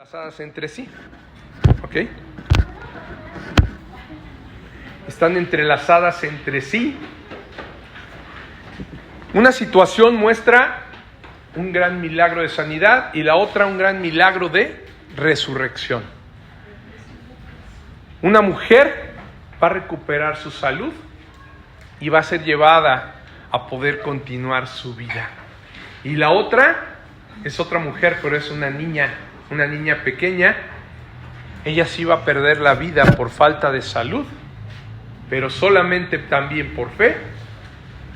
Entrelazadas entre sí, ¿ok? Están entrelazadas entre sí. Una situación muestra un gran milagro de sanidad y la otra un gran milagro de resurrección. Una mujer va a recuperar su salud y va a ser llevada a poder continuar su vida. Y la otra es otra mujer, pero es una niña pequeña. Ella sí va a perder la vida por falta de salud, pero solamente también por fe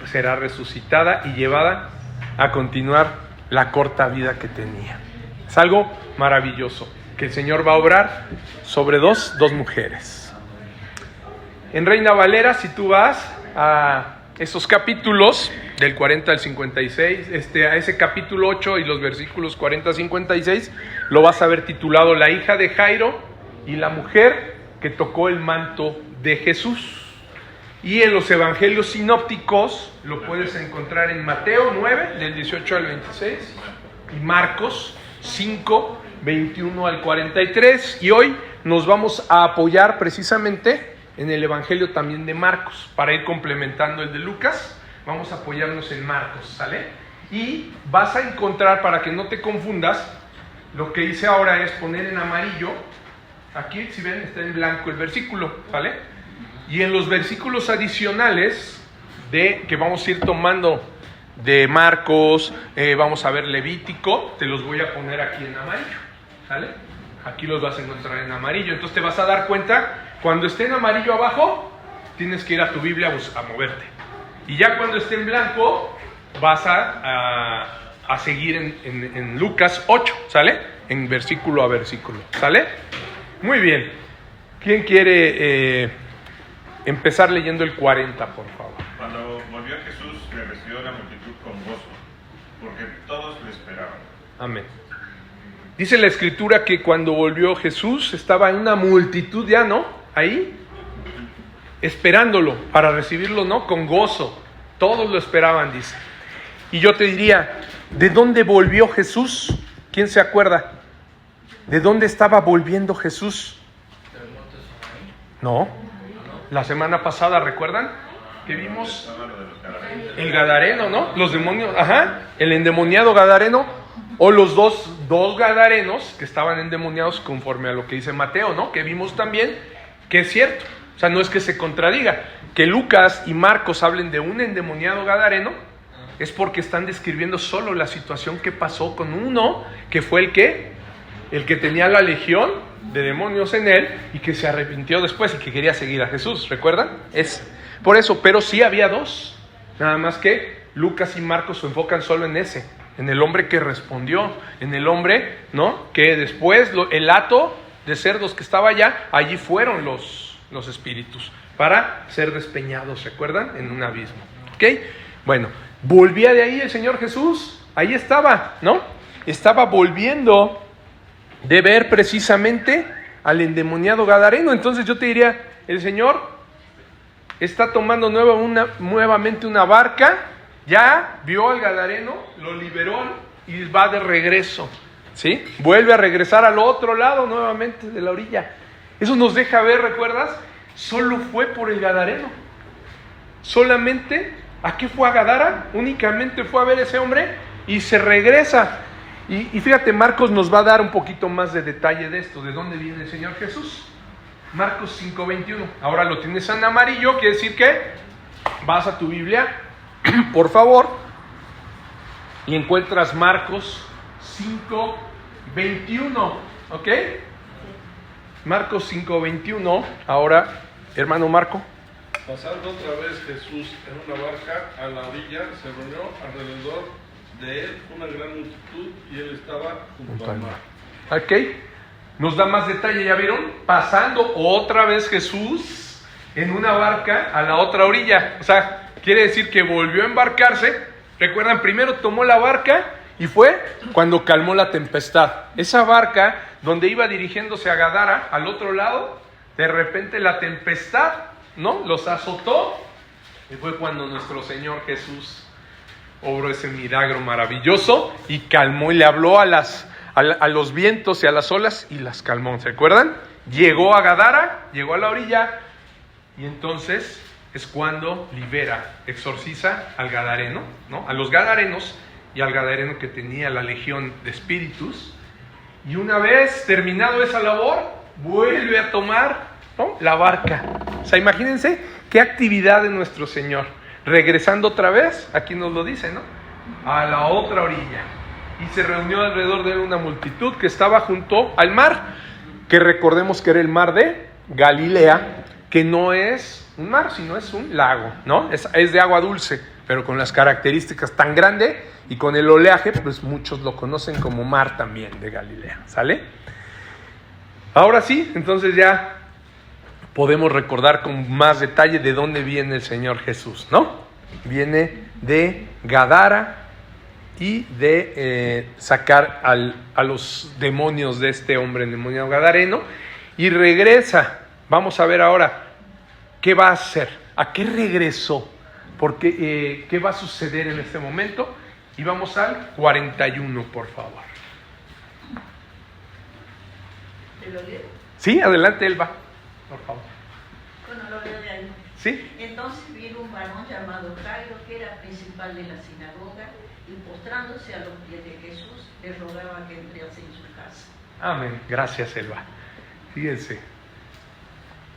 será resucitada y llevada a continuar la corta vida que tenía. Es algo maravilloso que el Señor va a obrar sobre dos mujeres. En Reina Valera, si tú vas a esos capítulos del 40 al 56, a ese capítulo 8 y los versículos 40 al 56, lo vas a ver titulado La hija de Jairo y la mujer que tocó el manto de Jesús. Y en los evangelios sinópticos lo puedes encontrar en Mateo 9, del 18 al 26, y Marcos 5, 21 al 43. Y hoy nos vamos a apoyar precisamente en el evangelio también de Marcos, para ir complementando el de Lucas. Vamos a apoyarnos en Marcos, ¿sale? Y vas a encontrar, para que no te confundas, lo que hice ahora es poner en amarillo. Aquí, si ven, está en blanco el versículo, ¿vale? Y en los versículos adicionales que vamos a ir tomando de Marcos, vamos a ver Levítico, te los voy a poner aquí en amarillo, ¿sale? Aquí los vas a encontrar en amarillo. Entonces te vas a dar cuenta, cuando esté en amarillo abajo, tienes que ir a tu Biblia a moverte. Y ya cuando esté en blanco, vas a seguir en Lucas 8, ¿sale? En versículo a versículo, ¿sale? Muy bien. ¿Quién quiere empezar leyendo el 40, por favor? Cuando volvió Jesús, le recibió la multitud con gozo, porque todos le esperaban. Amén. Dice la Escritura que cuando volvió Jesús, estaba en una multitud ya, ¿no? Ahí, esperándolo para recibirlo, ¿no? Con gozo. Todos lo esperaban, dice. Y yo te diría, ¿de dónde volvió Jesús? ¿Quién se acuerda? ¿De dónde estaba volviendo Jesús? No. La semana pasada, ¿recuerdan? Que vimos el gadareno, ¿no? Los demonios, el endemoniado gadareno, o los dos gadarenos que estaban endemoniados conforme a lo que dice Mateo, ¿no? Que vimos también que es cierto. O sea, no es que se contradiga. Que Lucas y Marcos hablen de un endemoniado gadareno es porque están describiendo solo la situación que pasó con uno que fue el que tenía la legión de demonios en él y que se arrepintió después y que quería seguir a Jesús, ¿recuerdan? Es por eso, pero sí había dos, nada más que Lucas y Marcos se enfocan solo en ese, en el hombre que respondió, en el hombre, ¿no? Que después el hato de cerdos que estaba allá, allí fueron los espíritus para ser despeñados, ¿recuerdan? En un abismo, ¿ok? Bueno, volvía de ahí el Señor Jesús, ahí estaba, ¿no? Estaba volviendo de ver precisamente al endemoniado gadareno. Entonces yo te diría, el Señor está tomando nuevamente una barca, ya vio al gadareno, lo liberó y va de regreso, ¿sí? Vuelve a regresar al otro lado nuevamente de la orilla. Eso nos deja ver, ¿recuerdas? Solo fue por el gadareno. Solamente, ¿a qué fue a Gadara? Únicamente fue a ver a ese hombre y se regresa. Y fíjate, Marcos nos va a dar un poquito más de detalle de esto, de dónde viene el Señor Jesús. Marcos 5:21. Ahora lo tienes en amarillo, quiere decir que vas a tu Biblia, por favor, y encuentras Marcos 5:21, ¿ok? Marcos 5:21. Ahora, hermano Marco. Pasando otra vez Jesús en una barca a la orilla, se reunió alrededor de él una gran multitud y él estaba junto al mar. Ok, nos da más detalle, ¿ya vieron? Pasando otra vez Jesús en una barca a la otra orilla. O sea, quiere decir que volvió a embarcarse. Recuerdan, primero tomó la barca y fue cuando calmó la tempestad. Esa barca donde iba dirigiéndose a Gadara, al otro lado, de repente la tempestad, ¿no? Los azotó y fue cuando nuestro Señor Jesús obró ese milagro maravilloso y calmó y le habló a a los vientos y a las olas y las calmó. ¿Se acuerdan? Llegó a Gadara, llegó a la orilla y entonces es cuando libera, exorciza al gadareno, ¿no? A los gadarenos y al gadareno que tenía la legión de espíritus. Y una vez terminado esa labor, vuelve a tomar, ¿no?, la barca. O sea, imagínense qué actividad de nuestro Señor. Regresando otra vez, aquí nos lo dice, ¿no?, a la otra orilla. Y se reunió alrededor de él una multitud que estaba junto al mar, que recordemos que era el mar de Galilea, que no es un mar, sino es un lago, ¿no? Es de agua dulce, pero con las características tan grandes y con el oleaje, pues muchos lo conocen como mar también de Galilea, ¿sale? Ahora sí, entonces ya podemos recordar con más detalle de dónde viene el Señor Jesús, ¿no? Viene de Gadara y de sacar a los demonios de este hombre endemoniado gadareno, y regresa. Vamos a ver ahora qué va a hacer, a qué regresó, porque qué va a suceder en este momento. Y vamos al 41, por favor. ¿Te lo leo? Sí, adelante, Elba, por favor. Bueno, lo leo de ahí. ¿Sí? Entonces vino un varón llamado Jairo, que era principal de la sinagoga, y postrándose a los pies de Jesús, le rogaba que entrase en su casa. Amén. Gracias, Elba. Fíjense.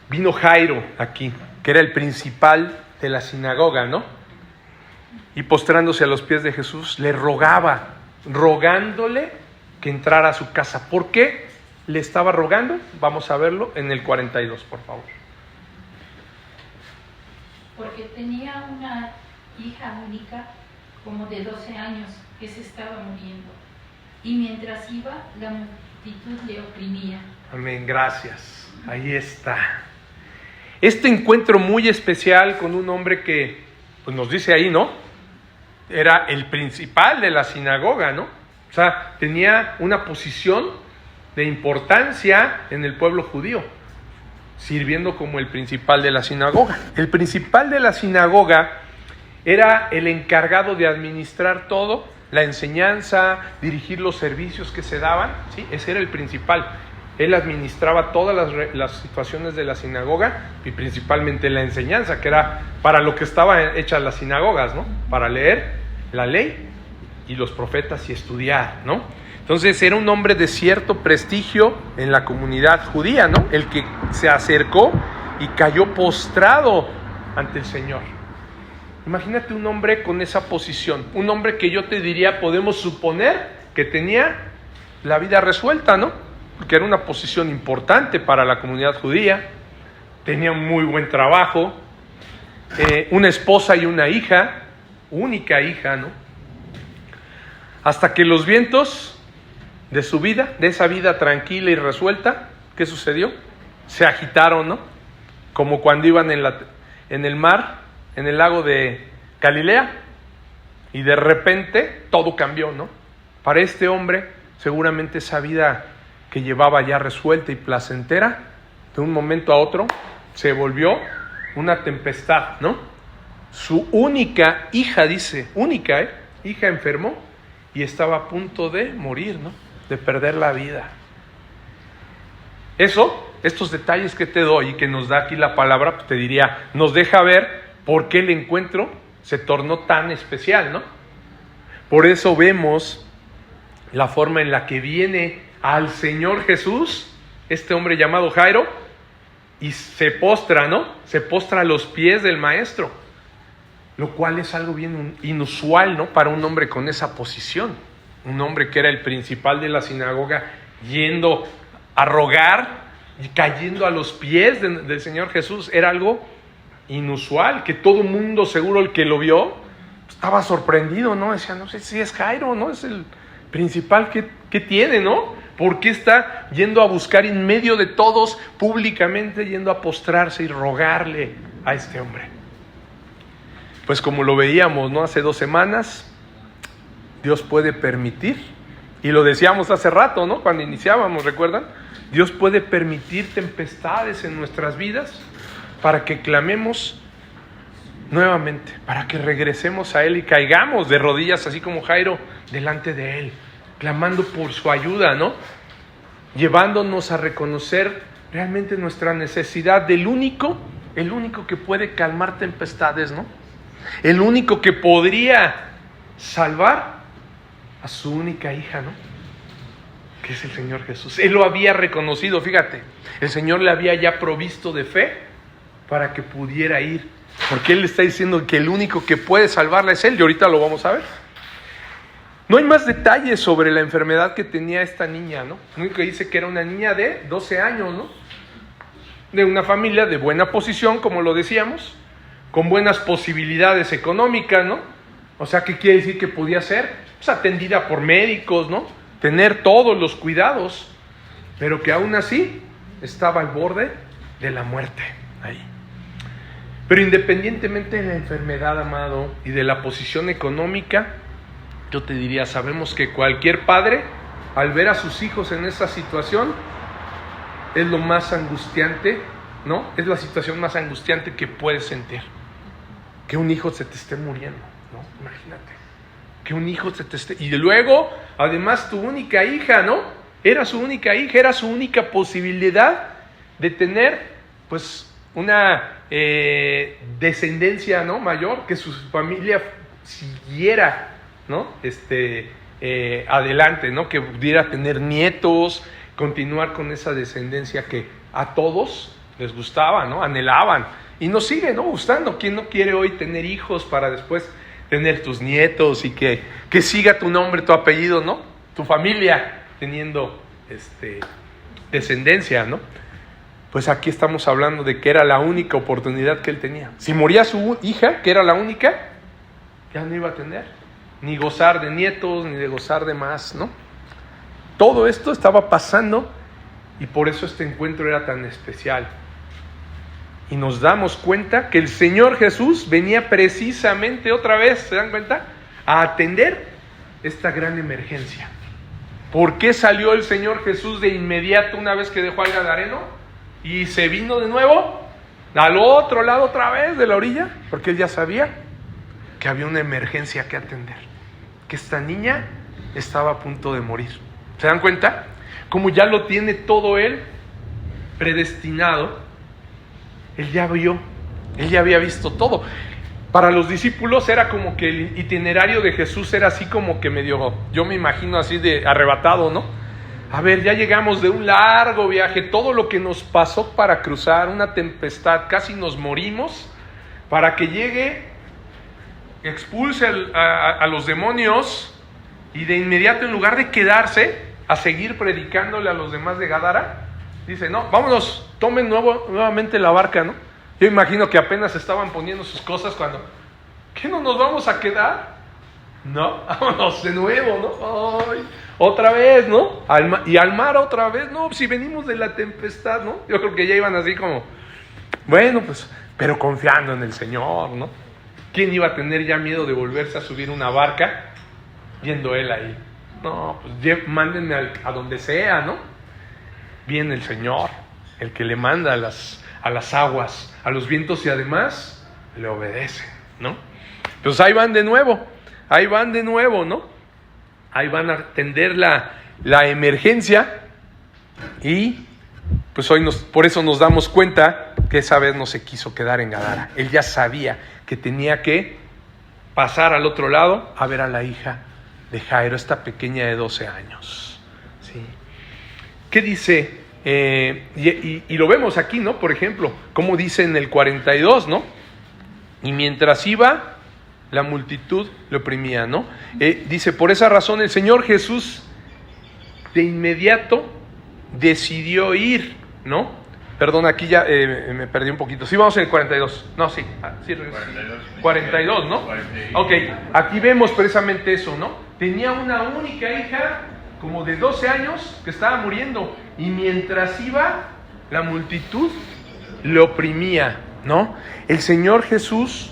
Vino Jairo aquí, que era el principal de la sinagoga, ¿no? Y postrándose a los pies de Jesús, le rogaba, rogándole que entrara a su casa. ¿Por qué le estaba rogando? Vamos a verlo en el 42, por favor. Porque tenía una hija única, como de 12 años, que se estaba muriendo. Y mientras iba, la multitud le oprimía. Amén, gracias. Ahí está. Este encuentro muy especial con un hombre que, pues nos dice ahí, ¿no?, era el principal de la sinagoga, ¿no? O sea, tenía una posición de importancia en el pueblo judío, sirviendo como el principal de la sinagoga. El principal de la sinagoga era el encargado de administrar todo, la enseñanza, dirigir los servicios que se daban, ¿sí? Ese era el principal. Él administraba todas las situaciones de la sinagoga y principalmente la enseñanza, que era para lo que estaban hechas las sinagogas, ¿no? Para leer la ley y los profetas y estudiar, ¿no? Entonces era un hombre de cierto prestigio en la comunidad judía, ¿no? El que se acercó y cayó postrado ante el Señor. Imagínate un hombre con esa posición, un hombre que yo te diría, podemos suponer que tenía la vida resuelta, ¿no? Porque era una posición importante para la comunidad judía, tenía un muy buen trabajo, una esposa y una hija, única hija, ¿no? Hasta que los vientos de su vida, de esa vida tranquila y resuelta, ¿qué sucedió? Se agitaron, ¿no? Como cuando iban en el mar, en el lago de Galilea, y de repente todo cambió, ¿no? Para este hombre, seguramente esa vida que llevaba ya resuelta y placentera, de un momento a otro se volvió una tempestad, ¿no? Su única hija, dice, única, hija enfermó y estaba a punto de morir, ¿no? De perder la vida. Estos detalles que te doy y que nos da aquí la palabra, pues te diría, nos deja ver por qué el encuentro se tornó tan especial, ¿no? Por eso vemos la forma en la que viene al Señor Jesús, este hombre llamado Jairo, y se postra, ¿no? Se postra a los pies del maestro, lo cual es algo bien inusual, ¿no? Para un hombre con esa posición, un hombre que era el principal de la sinagoga, yendo a rogar y cayendo a los pies del Señor Jesús, era algo inusual, que todo el mundo, seguro el que lo vio, estaba sorprendido, ¿no? Decía, no sé si es Jairo, ¿no? Es el principal que tiene, ¿no? ¿Por qué está yendo a buscar en medio de todos, públicamente, yendo a postrarse y rogarle a este hombre? Pues como lo veíamos, ¿no? Hace 2 semanas, Dios puede permitir, y lo decíamos hace rato, ¿no? Cuando iniciábamos, ¿recuerdan? Dios puede permitir tempestades en nuestras vidas para que clamemos nuevamente, para que regresemos a Él y caigamos de rodillas, así como Jairo, delante de Él, clamando por su ayuda, ¿no? Llevándonos a reconocer realmente nuestra necesidad del el único que puede calmar tempestades, ¿no? El único que podría salvar a su única hija, ¿no? Que es el Señor Jesús. Él lo había reconocido, fíjate. El Señor le había ya provisto de fe para que pudiera ir. Porque Él le está diciendo que el único que puede salvarla es Él. Y ahorita lo vamos a ver. No hay más detalles sobre la enfermedad que tenía esta niña, ¿no? Lo único que dice que era una niña de 12 años, ¿no? De una familia de buena posición, como lo decíamos, con buenas posibilidades económicas, ¿no? O sea, ¿qué quiere decir que podía ser? Pues atendida por médicos, ¿no? Tener todos los cuidados, pero que aún así estaba al borde de la muerte ahí. Pero independientemente de la enfermedad, amado, y de la posición económica, yo te diría, sabemos que cualquier padre, al ver a sus hijos en esa situación, es lo más angustiante, ¿no? Es la situación más angustiante que puedes sentir. Que un hijo se te esté muriendo, ¿no? Imagínate. Que un hijo se te esté... Y luego, además, tu única hija, ¿no? Era su única hija, era su única posibilidad de tener, pues, una descendencia, ¿no? Mayor, que su familia siguiera, ¿no? Adelante, ¿no? Que pudiera tener nietos, continuar con esa descendencia que a todos les gustaba, ¿no? Anhelaban. Y nos sigue, ¿no? Gustando. ¿Quién no quiere hoy tener hijos para después tener tus nietos y que siga tu nombre, tu apellido, ¿no? Tu familia teniendo descendencia, ¿no? Pues aquí estamos hablando de que era la única oportunidad que él tenía. Si moría su hija, que era la única, ya no iba a tener ni gozar de nietos, ni de gozar de más, ¿no? Todo esto estaba pasando y por eso este encuentro era tan especial. Y nos damos cuenta que el Señor Jesús venía precisamente otra vez, ¿se dan cuenta? A atender esta gran emergencia. ¿Por qué salió el Señor Jesús de inmediato una vez que dejó al Gadareno? Y se vino de nuevo al otro lado otra vez de la orilla, porque él ya sabía que había una emergencia que atender, que esta niña estaba a punto de morir. ¿Se dan cuenta? Como ya lo tiene todo él predestinado, él ya vio, él ya había visto todo. Para los discípulos era como que el itinerario de Jesús era así como que medio, yo me imagino así de arrebatado, ¿no? A ver, ya llegamos de un largo viaje, todo lo que nos pasó para cruzar una tempestad, casi nos morimos, para que llegue, expulse a los demonios y de inmediato, en lugar de quedarse a seguir predicándole a los demás de Gadara, dice, no, vámonos, tomen nuevamente la barca, ¿no? Yo imagino que apenas estaban poniendo sus cosas cuando, ¿qué no nos vamos a quedar? No, vámonos de nuevo, ¿no? Ay, otra vez, ¿no? Y al mar otra vez, no, si venimos de la tempestad, ¿no? Yo creo que ya iban así como, bueno, pues, pero confiando en el Señor, ¿no? ¿Quién iba a tener ya miedo de volverse a subir una barca yendo él ahí? No, pues mándenme a donde sea, ¿no? Viene el Señor, el que le manda a las aguas, a los vientos y además le obedecen, ¿no? Pues ahí van de nuevo, ¿no? Ahí van a atender la emergencia y pues hoy por eso nos damos cuenta que esa vez no se quiso quedar en Gadara. Él ya sabía que tenía que pasar al otro lado a ver a la hija de Jairo, esta pequeña de 12 años. ¿Sí? ¿Qué dice? Y lo vemos aquí, ¿no? Por ejemplo, como dice en el 42, ¿no? Y mientras iba, la multitud le oprimía, ¿no? Dice, por esa razón el Señor Jesús de inmediato decidió ir, ¿no? Perdón, aquí ya me perdí un poquito. Sí, vamos en el 42. No, sí. Sí, 42, ¿no? 42. Ok, aquí vemos precisamente eso, ¿no? Tenía una única hija, como de 12 años, que estaba muriendo. Y mientras iba, la multitud le oprimía, ¿no? El Señor Jesús,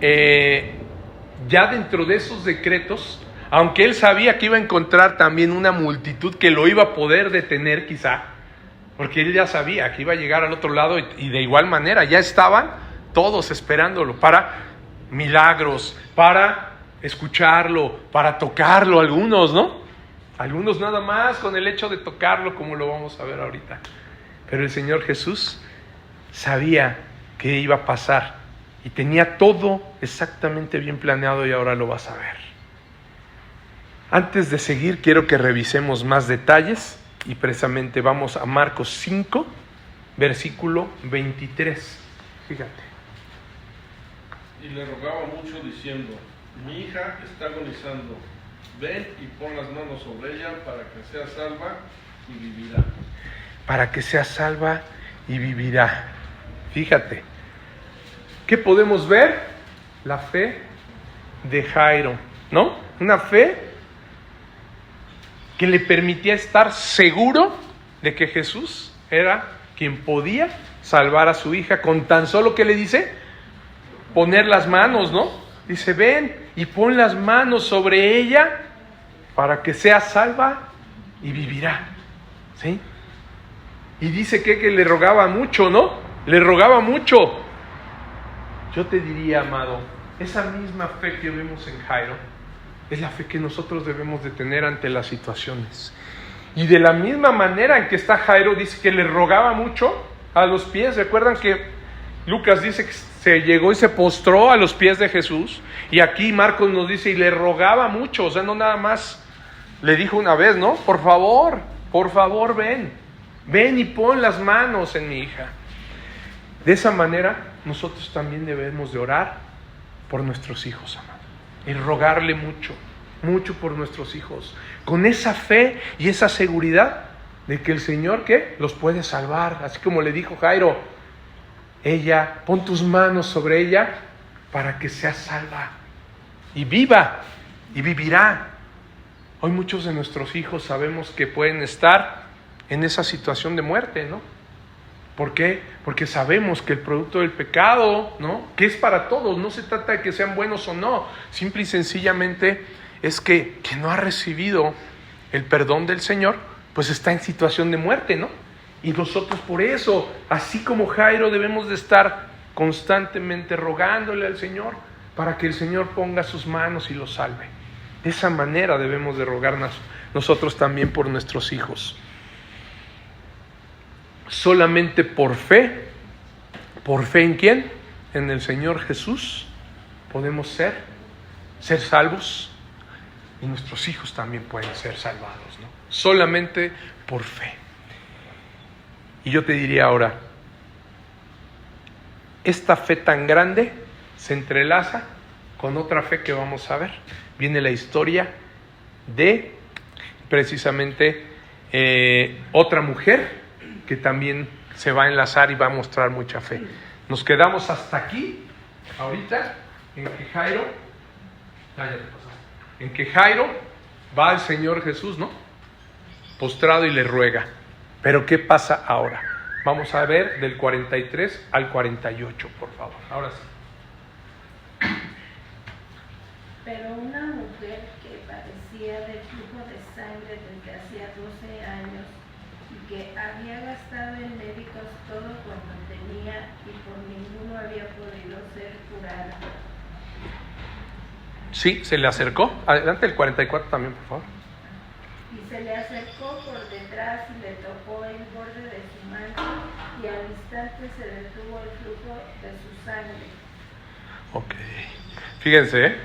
ya dentro de esos decretos, aunque Él sabía que iba a encontrar también una multitud que lo iba a poder detener quizá, porque Él ya sabía que iba a llegar al otro lado y de igual manera ya estaban todos esperándolo para milagros, para escucharlo, para tocarlo, algunos, ¿no? Algunos nada más con el hecho de tocarlo, como lo vamos a ver ahorita. Pero el Señor Jesús sabía que iba a pasar y tenía todo exactamente bien planeado, y ahora lo vas a ver. Antes de seguir, quiero que revisemos más detalles y precisamente vamos a Marcos 5, versículo 23. Fíjate. Y le rogaba mucho diciendo: mi hija está agonizando, ven y pon las manos sobre ella para que sea salva y vivirá. Para que sea salva y vivirá. Fíjate. ¿Qué podemos ver? La fe de Jairo, ¿no? Una fe que le permitía estar seguro de que Jesús era quien podía salvar a su hija, con tan solo que le dice, poner las manos, ¿no? Dice, ven y pon las manos sobre ella para que sea salva y vivirá, ¿sí? Y dice que le rogaba mucho, ¿no? Le rogaba mucho. Yo te diría, amado, esa misma fe que vemos en Jairo es la fe que nosotros debemos de tener ante las situaciones. Y de la misma manera en que está Jairo, dice que le rogaba mucho a los pies. ¿Recuerdan que Lucas dice que se llegó y se postró a los pies de Jesús? Y aquí Marcos nos dice, y le rogaba mucho. O sea, no nada más le dijo una vez, ¿no? Por favor, ven y pon las manos en mi hija. De esa manera, nosotros también debemos de orar por nuestros hijos, amado. Y rogarle mucho por nuestros hijos. Con esa fe y esa seguridad de que el Señor, ¿qué? Los puede salvar. Así como le dijo Jairo, ella, pon tus manos sobre ella para que sea salva y viva y vivirá. Hoy muchos de nuestros hijos sabemos que pueden estar en esa situación de muerte, ¿no? ¿Por qué? Porque sabemos que el producto del pecado, ¿no? Que es para todos, no se trata de que sean buenos o no, simple y sencillamente es que no ha recibido el perdón del Señor, pues está en situación de muerte, ¿no? Y nosotros por eso, así como Jairo, debemos de estar constantemente rogándole al Señor para que el Señor ponga sus manos y los salve. De esa manera debemos de rogarnos nosotros también por nuestros hijos. Solamente por fe ¿en quién? En el Señor Jesús podemos ser salvos, y nuestros hijos también pueden ser salvados, ¿no? Solamente por fe. Y yo te diría ahora, esta fe tan grande se entrelaza con otra fe que vamos a ver. Viene la historia de precisamente otra mujer que también se va a enlazar y va a mostrar mucha fe. Nos quedamos hasta aquí, ahorita, en que Jairo va al Señor Jesús, ¿no? Postrado, y le ruega. Pero ¿qué pasa ahora? Vamos a ver del 43 al 48, por favor. Ahora sí. Pero una mujer que padecía de flujo de sangre desde hacía 12 años y que había gastado en médicos todo cuanto tenía y por ninguno había podido ser curada. Sí, se le acercó. Adelante el 44 también, por favor. Y se le acercó por detrás y le tocó el borde de su manto, y al instante se detuvo el flujo de su sangre. Ok. Fíjense,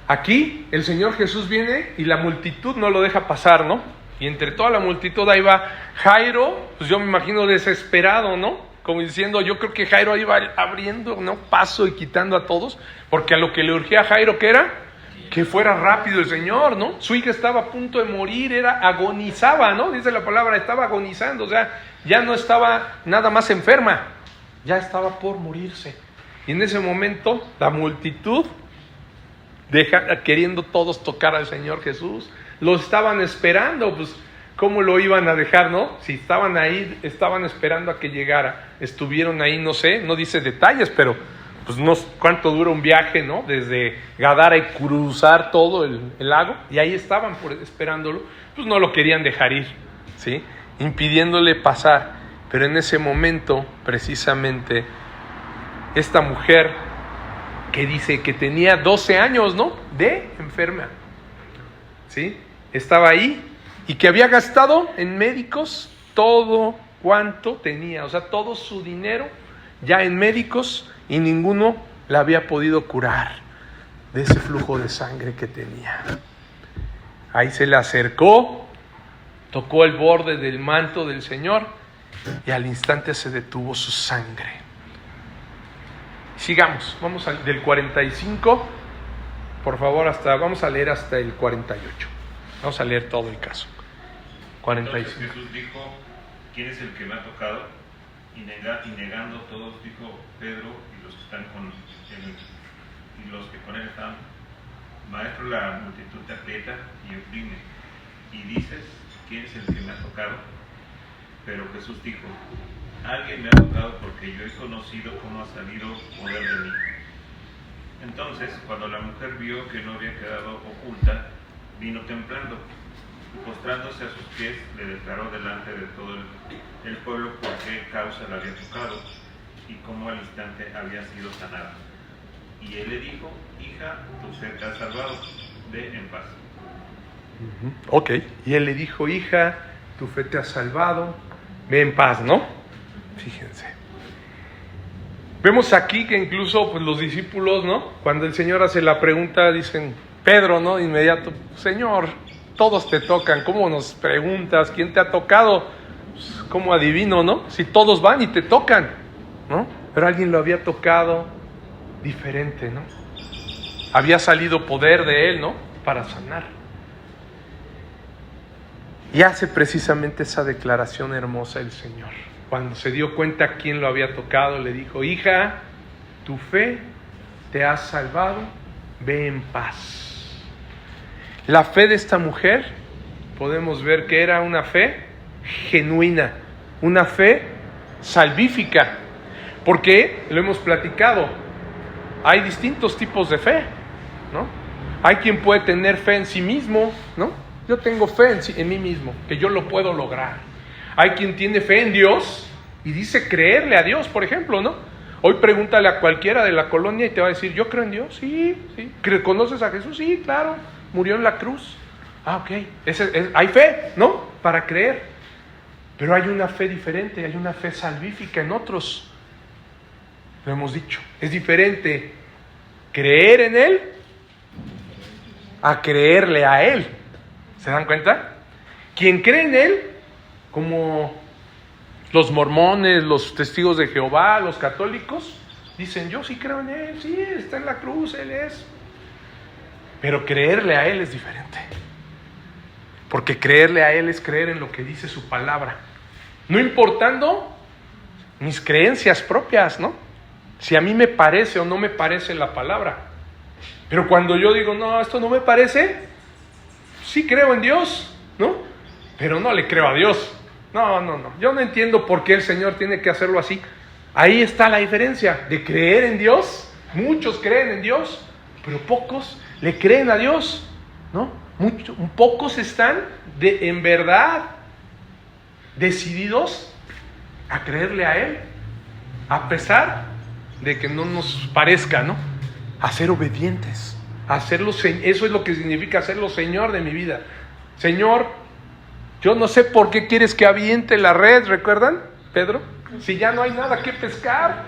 aquí el Señor Jesús viene y la multitud no lo deja pasar, ¿no? Y entre toda la multitud ahí va Jairo, pues yo me imagino desesperado, ¿no? Como diciendo, yo creo que Jairo iba abriendo, ¿no?, paso y quitando a todos, porque a lo que le urgía a Jairo, ¿qué era? Que fuera rápido el Señor, ¿no? Su hija estaba a punto de morir, agonizaba, ¿no? Dice la palabra, estaba agonizando, o sea, ya no estaba nada más enferma, ya estaba por morirse. Y en ese momento, la multitud, queriendo todos tocar al Señor Jesús, lo estaban esperando, pues, ¿cómo lo iban a dejar, no? Si estaban ahí, estaban esperando a que llegara, estuvieron ahí, no sé, no dice detalles, pero pues no cuánto dura un viaje, ¿no? Desde Gadara y cruzar todo el lago, y ahí estaban esperándolo, pues no lo querían dejar ir, ¿sí? Impidiéndole pasar. Pero en ese momento, precisamente, esta mujer que dice que tenía 12 años, ¿no? De enferma. ¿Sí? Estaba ahí y que había gastado en médicos todo cuanto tenía, o sea, todo su dinero ya en médicos, y ninguno la había podido curar de ese flujo de sangre que tenía. Ahí se le acercó, tocó el borde del manto del Señor y al instante se detuvo su sangre. Sigamos, vamos del 45, por favor, vamos a leer hasta el 48. Vamos a leer todo el caso. 45. Entonces Jesús dijo: ¿quién es el que me ha tocado? Y negando todos, dijo Pedro y los que están con él, y los que con él estaban: Maestro, la multitud te aprieta y oprime, y dices: ¿quién es el que me ha tocado? Pero Jesús dijo: alguien me ha tocado, porque yo he conocido cómo ha salido poder de mí. Entonces, cuando la mujer vio que no había quedado oculta, vino temblando, y postrándose a sus pies, le declaró delante de todo el pueblo por qué causa la había tocado y cómo al instante había sido sanada. Y él le dijo: hija, tu fe te ha salvado, ve en paz. Ok, y él le dijo: hija, tu fe te ha salvado, ve en paz, ¿no? Fíjense. Vemos aquí que incluso pues, los discípulos, ¿no? Cuando el Señor hace la pregunta, dicen, Pedro, ¿no? De inmediato: Señor, todos te tocan, ¿cómo nos preguntas quién te ha tocado? Pues, ¿cómo adivino, no? Si todos van y te tocan, ¿no? Pero alguien lo había tocado diferente, ¿no? Había salido poder de él, ¿no? Para sanar. Y hace precisamente esa declaración hermosa el Señor. Cuando se dio cuenta quién lo había tocado, le dijo: hija, tu fe te ha salvado, ve en paz. La fe de esta mujer, podemos ver que era una fe genuina, una fe salvífica, porque lo hemos platicado, hay distintos tipos de fe, ¿no? Hay quien puede tener fe en sí mismo, ¿no? Yo tengo fe en mí mismo, que yo lo puedo lograr. Hay quien tiene fe en Dios y dice creerle a Dios, por ejemplo, ¿no? Hoy pregúntale a cualquiera de la colonia y te va a decir: ¿yo creo en Dios? Sí. ¿Conoces a Jesús? Sí, claro. Murió en la cruz. Ok. Hay fe, ¿no? Para creer. Pero hay una fe diferente, hay una fe salvífica en otros. Lo hemos dicho. Es diferente creer en Él a creerle a Él. ¿Se dan cuenta? Quien cree en Él, como los mormones, los testigos de Jehová, los católicos, dicen: yo sí creo en Él, sí, está en la cruz, Él es. Pero creerle a Él es diferente. Porque creerle a Él es creer en lo que dice su palabra. No importando mis creencias propias, ¿no? Si a mí me parece o no me parece la palabra. Pero cuando yo digo: no, esto no me parece, sí creo en Dios, ¿no? Pero no le creo a Dios. No. Yo no entiendo por qué el Señor tiene que hacerlo así. Ahí está la diferencia de creer en Dios. Muchos creen en Dios, pero pocos le creen a Dios, ¿no? Pocos están en verdad decididos a creerle a Él, a pesar de que no nos parezca, ¿no? A ser obedientes, a hacerlo. Eso es lo que significa hacerlo Señor de mi vida. Señor, yo no sé por qué quieres que aviente la red, ¿recuerdan, Pedro? Si ya no hay nada que pescar,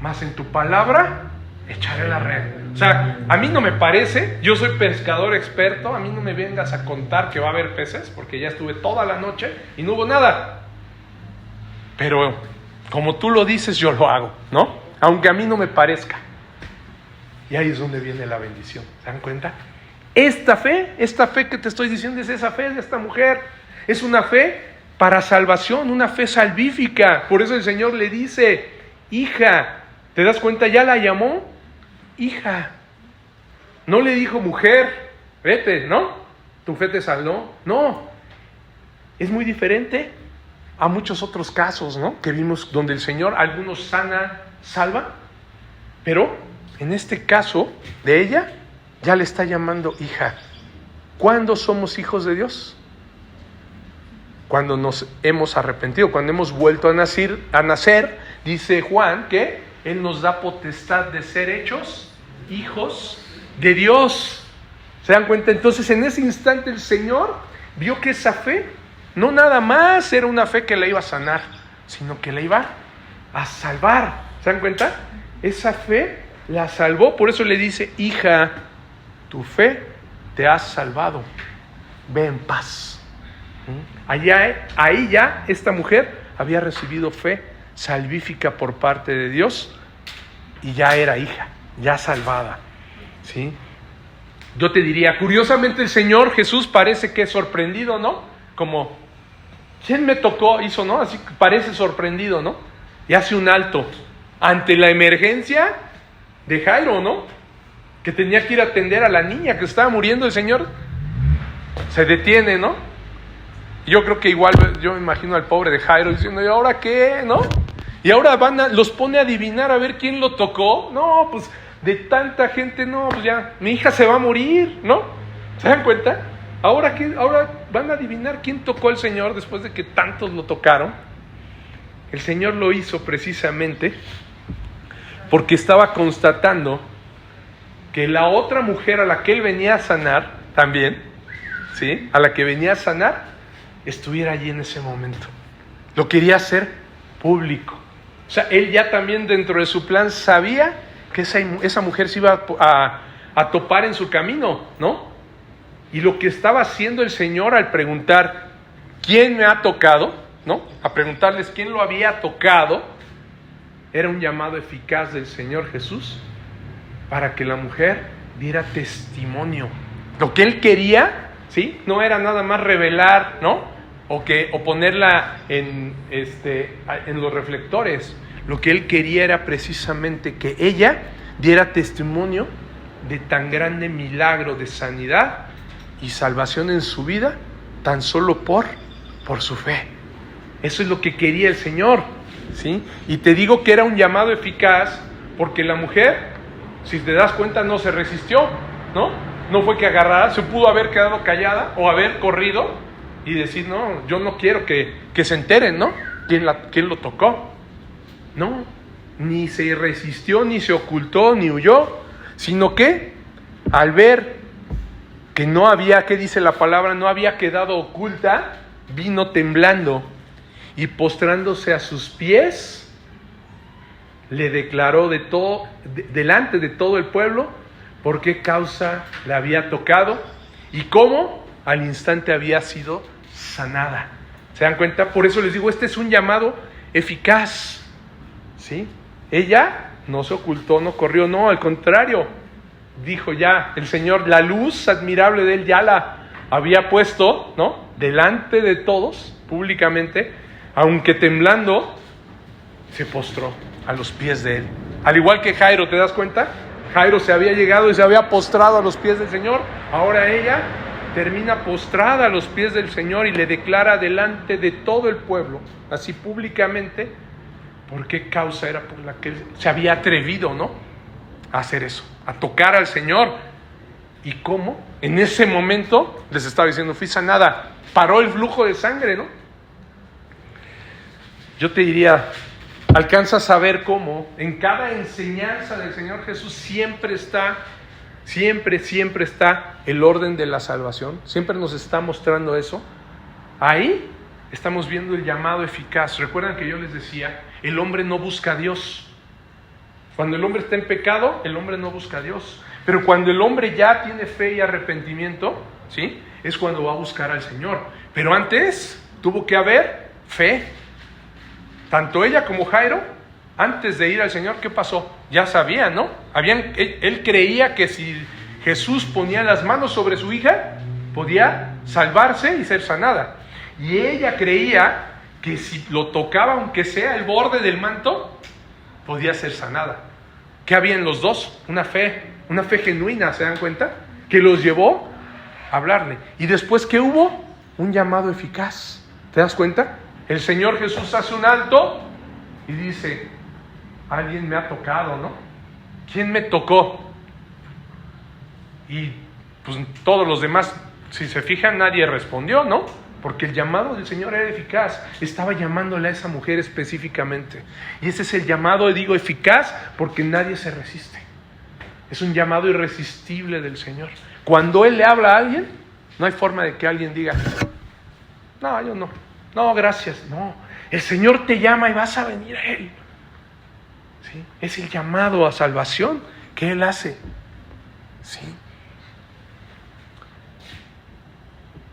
más en tu palabra echaré la red. O sea, a mí no me parece, yo soy pescador experto, a mí no me vengas a contar que va a haber peces, porque ya estuve toda la noche y no hubo nada. Pero como tú lo dices, yo lo hago, ¿no? Aunque a mí no me parezca. Y ahí es donde viene la bendición, ¿se dan cuenta? Esta fe que te estoy diciendo es esa fe de esta mujer. Es una fe para salvación, una fe salvífica. Por eso el Señor le dice: hija, ¿te das cuenta? Ya la llamó hija. No le dijo: mujer, vete, ¿no? Tu fe te salvó. No. Es muy diferente a muchos otros casos, ¿no? Que vimos donde el Señor algunos sana, salva. Pero en este caso de ella, ya le está llamando hija. ¿Cuándo somos hijos de Dios? Cuando nos hemos arrepentido, cuando hemos vuelto a nacer, dice Juan que Él nos da potestad de ser hechos hijos de Dios. ¿Se dan cuenta? Entonces en ese instante el Señor vio que esa fe no nada más era una fe que la iba a sanar, sino que la iba a salvar. ¿Se dan cuenta? Esa fe la salvó, por eso le dice: hija, tu fe te ha salvado, ve en paz. Ahí ya esta mujer había recibido fe salvífica por parte de Dios y ya era hija, ya salvada, ¿sí? Yo te diría, curiosamente el Señor Jesús parece que es sorprendido, ¿no? Como, ¿quién me tocó? Hizo, ¿no? Así parece sorprendido, ¿no? Y hace un alto ante la emergencia de Jairo, ¿no? Que tenía que ir a atender a la niña que estaba muriendo. El Señor se detiene, ¿no? Yo creo que igual, yo me imagino al pobre de Jairo diciendo: ¿y ahora qué? ¿No? Y ahora los pone a adivinar a ver quién lo tocó. No, pues de tanta gente, no, pues ya, mi hija se va a morir, ¿no? ¿Se dan cuenta? Ahora van a adivinar quién tocó al Señor después de que tantos lo tocaron. El Señor lo hizo precisamente porque estaba constatando que la otra mujer a la que Él venía a sanar también, ¿sí? A la que venía a sanar, estuviera allí en ese momento. Lo quería hacer público. O sea, Él ya también dentro de su plan sabía que esa mujer se iba a topar en su camino, ¿no? Y lo que estaba haciendo el Señor al preguntar ¿quién me ha tocado?, ¿no? A preguntarles quién lo había tocado, era un llamado eficaz del Señor Jesús para que la mujer diera testimonio. Lo que Él quería, ¿sí? No era nada más revelar, ¿no? O ponerla en los reflectores. Lo que Él quería era precisamente que ella diera testimonio de tan grande milagro de sanidad y salvación en su vida, tan solo por su fe. Eso es lo que quería el Señor, ¿sí? Y te digo que era un llamado eficaz porque la mujer, si te das cuenta, no se resistió, ¿no? No fue que agarrara, se pudo haber quedado callada o haber corrido y decir: no, yo no quiero que se enteren, ¿no? ¿Quién lo tocó? No, ni se resistió, ni se ocultó, ni huyó, sino que al ver que no había, ¿qué dice la palabra? No había quedado oculta, vino temblando y postrándose a sus pies, le declaró delante de todo el pueblo por qué causa le había tocado y cómo al instante había sido sanada. ¿Se dan cuenta? Por eso les digo, este es un llamado eficaz, ¿sí? Ella no se ocultó, no corrió, no, al contrario, dijo ya el Señor, la luz admirable de Él ya la había puesto, ¿no? Delante de todos, públicamente, aunque temblando, se postró a los pies de Él. Al igual que Jairo, ¿te das cuenta? Jairo se había llegado y se había postrado a los pies del Señor. Ahora ella termina postrada a los pies del Señor y le declara delante de todo el pueblo, así públicamente, por qué causa era por la que Él se había atrevido, ¿no? A hacer eso, a tocar al Señor. Y cómo en ese momento les estaba diciendo: fui sanada, paró el flujo de sangre, ¿no? Yo te diría, alcanzas a ver cómo en cada enseñanza del Señor Jesús siempre está el orden de la salvación, siempre nos está mostrando eso. Ahí estamos viendo el llamado eficaz. Recuerdan que yo les decía, el hombre no busca a Dios. Cuando el hombre está en pecado, el hombre no busca a Dios. Pero cuando el hombre ya tiene fe y arrepentimiento, ¿sí? Es cuando va a buscar al Señor. Pero antes tuvo que haber fe. Tanto ella como Jairo, antes de ir al Señor, ¿qué pasó? Ya sabían, ¿no? Él creía que si Jesús ponía las manos sobre su hija, podía salvarse y ser sanada. Y ella creía que si lo tocaba, aunque sea el borde del manto, podía ser sanada. ¿Qué había en los dos? Una fe genuina, ¿se dan cuenta? Que los llevó a hablarle. Y después, ¿qué hubo? Un llamado eficaz. ¿Te das cuenta? El Señor Jesús hace un alto y dice: alguien me ha tocado, ¿no? ¿Quién me tocó? Y pues todos los demás, si se fijan, nadie respondió, ¿no? porque el llamado del Señor era eficaz. Estaba llamándole a esa mujer específicamente. Y ese es el llamado, digo, eficaz, porque nadie se resiste. Es un llamado irresistible del Señor. Cuando Él le habla a alguien, no hay forma de que alguien diga, no, yo no, no, gracias, no. El Señor te llama y vas a venir a Él. ¿Sí? Es el llamado a salvación que Él hace. ¿Sí?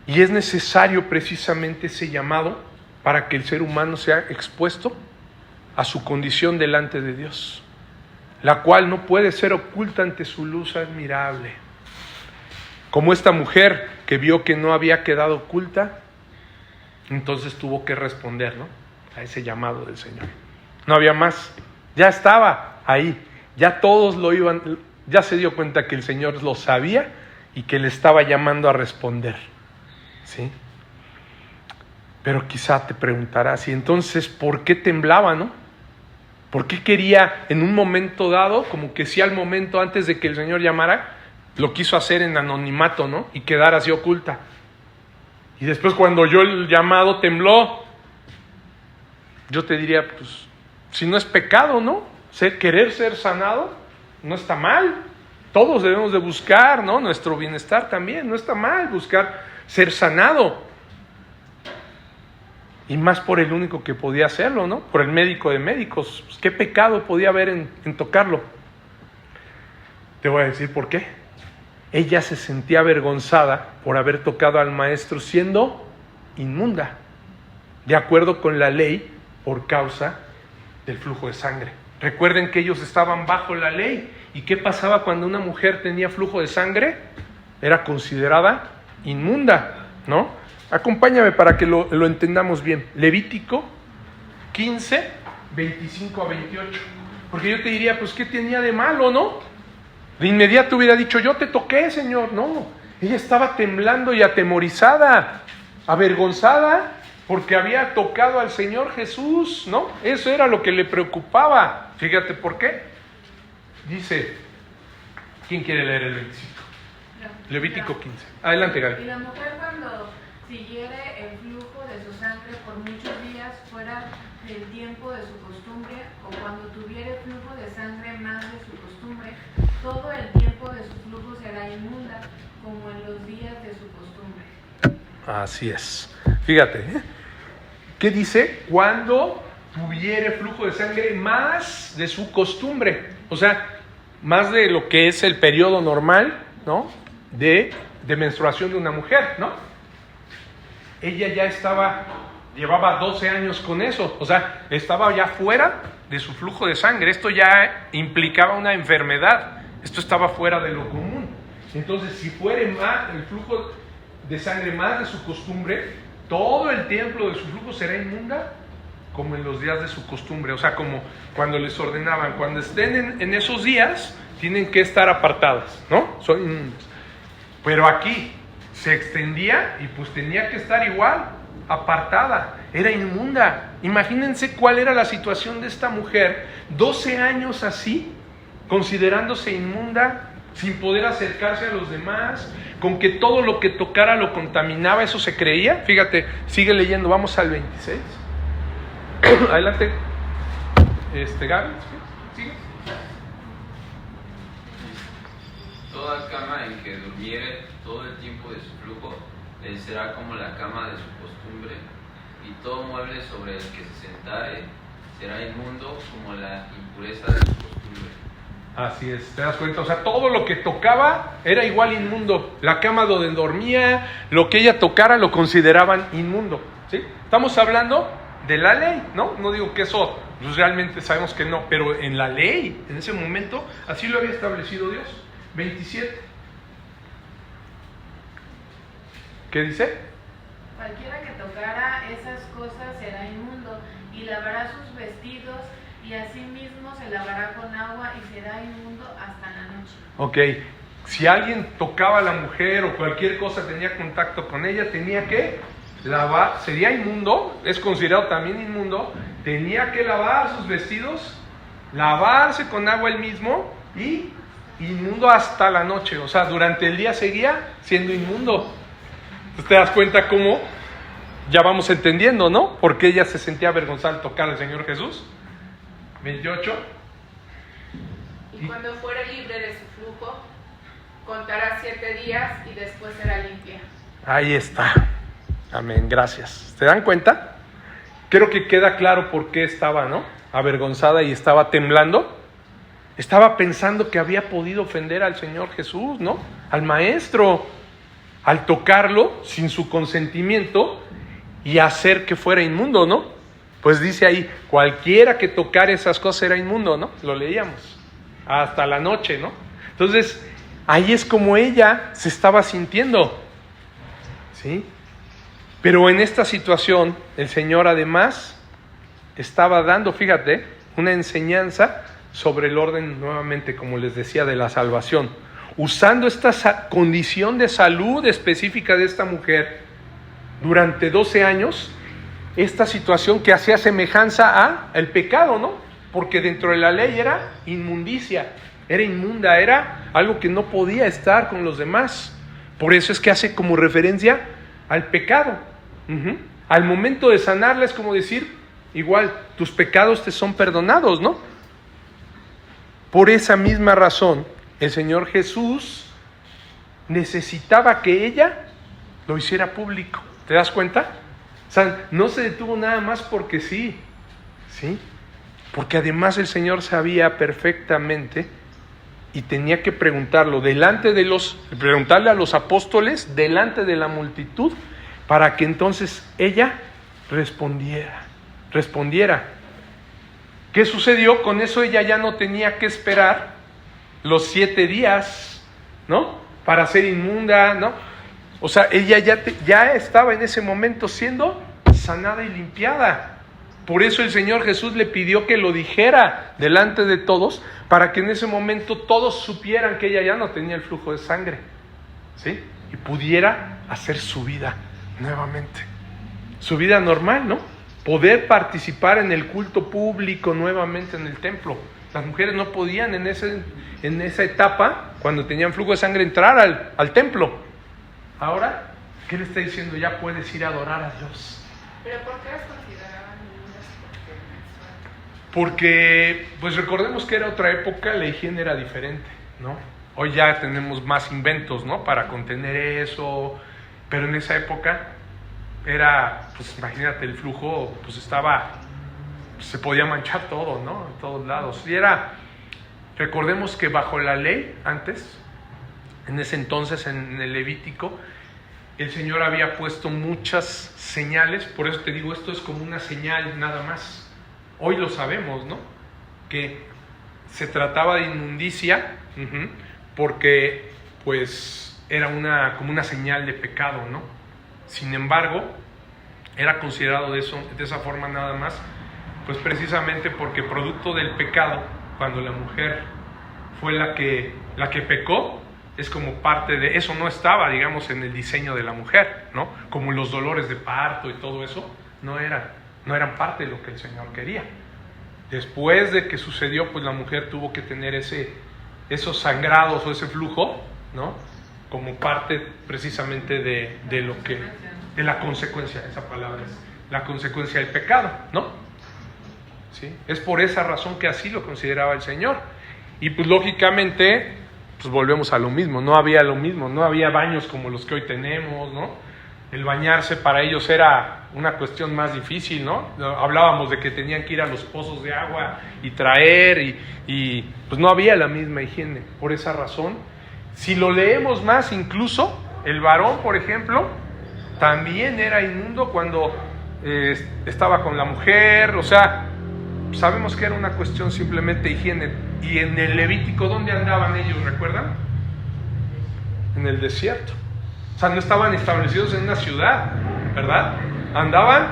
Y es necesario precisamente ese llamado para que el ser humano sea expuesto a su condición delante de Dios, la cual no puede ser oculta ante su luz admirable. Como esta mujer que vio que no había quedado oculta, entonces tuvo que responder, ¿no?, a ese llamado del Señor. No había más, ya estaba ahí, ya todos lo iban, ya se dio cuenta que el Señor lo sabía y que le estaba llamando a responder. ¿Sí? Pero quizá te preguntarás, ¿y entonces por qué temblaba, no? ¿Por qué quería en un momento dado, como que sí al momento antes de que el Señor llamara, lo quiso hacer en anonimato, ¿no?, y quedar así oculta? Y después cuando oyó el llamado tembló. Yo te diría, pues, si no es pecado, ¿no? Querer ser sanado no está mal. Todos debemos de buscar, ¿no?, nuestro bienestar también. No está mal buscar ser sanado, y más por el único que podía hacerlo, ¿no?, por el médico de médicos. Pues, ¿qué pecado podía haber en tocarlo? Te voy a decir por qué. Ella se sentía avergonzada por haber tocado al maestro siendo inmunda, de acuerdo con la ley, por causa del flujo de sangre. Recuerden que ellos estaban bajo la ley, y ¿qué pasaba cuando una mujer tenía flujo de sangre? Era considerada inmunda, ¿no? Acompáñame para que lo entendamos bien. Levítico 15, 25 a 28. Porque yo te diría, pues, ¿qué tenía de malo, no? De inmediato hubiera dicho, yo te toqué, Señor. No, ella estaba temblando y atemorizada, avergonzada, porque había tocado al Señor Jesús, ¿no? Eso era lo que le preocupaba. Fíjate por qué. Dice, ¿quién quiere leer el 25? Levítico 15. Adelante, Gaby. Y la mujer, cuando siguiere el flujo de su sangre por muchos días fuera del tiempo de su costumbre, o cuando tuviere flujo de sangre más de su costumbre, todo el tiempo de su flujo será inmunda, como en los días de su costumbre. Así es. Fíjate, ¿eh? ¿Qué dice? Cuando tuviere flujo de sangre más de su costumbre. O sea, más de lo que es el periodo normal, ¿no?, de menstruación de una mujer, ¿no? Ella ya llevaba 12 años con eso, o sea, estaba ya fuera de su flujo de sangre. Esto ya implicaba una enfermedad, esto estaba fuera de lo común. Entonces, si fuera más el flujo de sangre más de su costumbre, todo el tiempo de su flujo será inmunda, como en los días de su costumbre. O sea, como cuando les ordenaban, cuando estén en esos días, tienen que estar apartadas, ¿no? Son inmundas. Pero aquí se extendía y pues tenía que estar igual, apartada, era inmunda. Imagínense cuál era la situación de esta mujer, 12 años así, considerándose inmunda, sin poder acercarse a los demás, con que todo lo que tocara lo contaminaba, eso se creía. Fíjate, sigue leyendo, vamos al 26. Adelante, Gaby, sigue. Toda cama en que durmiere todo el tiempo de su flujo, él será como la cama de su costumbre, y todo mueble sobre el que se sentare será inmundo como la impureza de su costumbre. Así es, ¿te das cuenta? O sea, todo lo que tocaba era igual inmundo. La cama donde dormía, lo que ella tocara lo consideraban inmundo, ¿sí? Estamos hablando de la ley, ¿no? No digo que eso, pues realmente sabemos que no, pero en la ley, en ese momento, así lo había establecido Dios. 27. ¿Qué dice? Cualquiera que tocara esas cosas será inmundo, y lavará sus vestidos, y asimismo se lavará con agua, y será inmundo hasta la noche. Ok, si alguien tocaba a la mujer o cualquier cosa tenía contacto con ella, tenía que lavar, sería inmundo, es considerado también inmundo, tenía que lavar sus vestidos, lavarse con agua él mismo, y inmundo hasta la noche. O sea, durante el día seguía siendo inmundo. Entonces te das cuenta cómo ya vamos entendiendo, ¿no? Por qué ella se sentía avergonzada al tocar al Señor Jesús. 28. Y cuando fuere libre de su flujo, contará 7 días y después será limpia. Ahí está. Amén, gracias. ¿Se dan cuenta? Creo que queda claro por qué estaba, ¿no? Avergonzada y estaba temblando. Estaba pensando que había podido ofender al Señor Jesús, ¿no? Al Maestro, al tocarlo sin su consentimiento y hacer que fuera inmundo, ¿no? Pues dice ahí, cualquiera que tocara esas cosas era inmundo, ¿no? Lo leíamos. Hasta la noche, ¿no? Entonces, ahí es como ella se estaba sintiendo, ¿sí? Pero en esta situación, el Señor además estaba dando, fíjate, una enseñanza sobre el orden, nuevamente, como les decía, de la salvación. Usando esta condición de salud específica de esta mujer durante 12 años, esta situación que hacía semejanza a el pecado, ¿no? Porque dentro de la ley era inmundicia, era inmunda, era algo que no podía estar con los demás. Por eso es que hace como referencia al pecado. Al momento de sanarla es como decir, igual, tus pecados te son perdonados, ¿no? Por esa misma razón, el Señor Jesús necesitaba que ella lo hiciera público. ¿Te das cuenta? O sea, no se detuvo nada más porque sí, ¿sí? Porque además el Señor sabía perfectamente y tenía que preguntarlo preguntarle a los apóstoles delante de la multitud para que entonces ella respondiera. ¿Qué sucedió? Con eso ella ya no tenía que esperar los 7 días, ¿no? Para ser inmunda, ¿no? O sea, ella ya estaba en ese momento siendo sanada y limpiada. Por eso el Señor Jesús le pidió que lo dijera delante de todos, para que en ese momento todos supieran que ella ya no tenía el flujo de sangre, ¿sí? Y pudiera hacer su vida nuevamente. Su vida normal, ¿no? Poder participar en el culto público nuevamente en el templo. Las mujeres no podían en esa etapa, cuando tenían flujo de sangre, entrar al templo. Ahora, ¿qué le está diciendo? Ya puedes ir a adorar a Dios. ¿Pero por qué las consideraban inmundas? Porque, pues recordemos que era otra época, la higiene era diferente, ¿no? Hoy ya tenemos más inventos, ¿no? Para contener eso, pero en esa época era, pues imagínate, el flujo, pues se podía manchar todo, ¿no? En todos lados. Y recordemos que bajo la ley, antes, en ese entonces, en el Levítico, el Señor había puesto muchas señales. Por eso te digo, esto es como una señal nada más. Hoy lo sabemos, ¿no? Que se trataba de inmundicia, porque pues era como una señal de pecado, ¿no? Sin embargo, era considerado de esa forma nada más, pues precisamente porque producto del pecado, cuando la mujer fue la que pecó, es como parte de eso. No estaba, digamos, en el diseño de la mujer, ¿no? Como los dolores de parto y todo eso, no eran parte de lo que el Señor quería. Después de que sucedió, pues la mujer tuvo que tener esos sangrados o ese flujo, ¿no? Como parte precisamente de la consecuencia, esa palabra es la consecuencia del pecado, ¿no? ¿Sí? Es por esa razón que así lo consideraba el Señor. Y pues lógicamente, pues volvemos a lo mismo, no había baños como los que hoy tenemos, ¿no? El bañarse para ellos era una cuestión más difícil, ¿no? Hablábamos de que tenían que ir a los pozos de agua y traer, y pues no había la misma higiene. Por esa razón, si lo leemos más, incluso el varón, por ejemplo, también era inmundo cuando estaba con la mujer. O sea, sabemos que era una cuestión simplemente de higiene. Y en el Levítico, ¿dónde andaban ellos? ¿Recuerdan? En el desierto. O sea, no estaban establecidos en una ciudad, ¿verdad? Andaban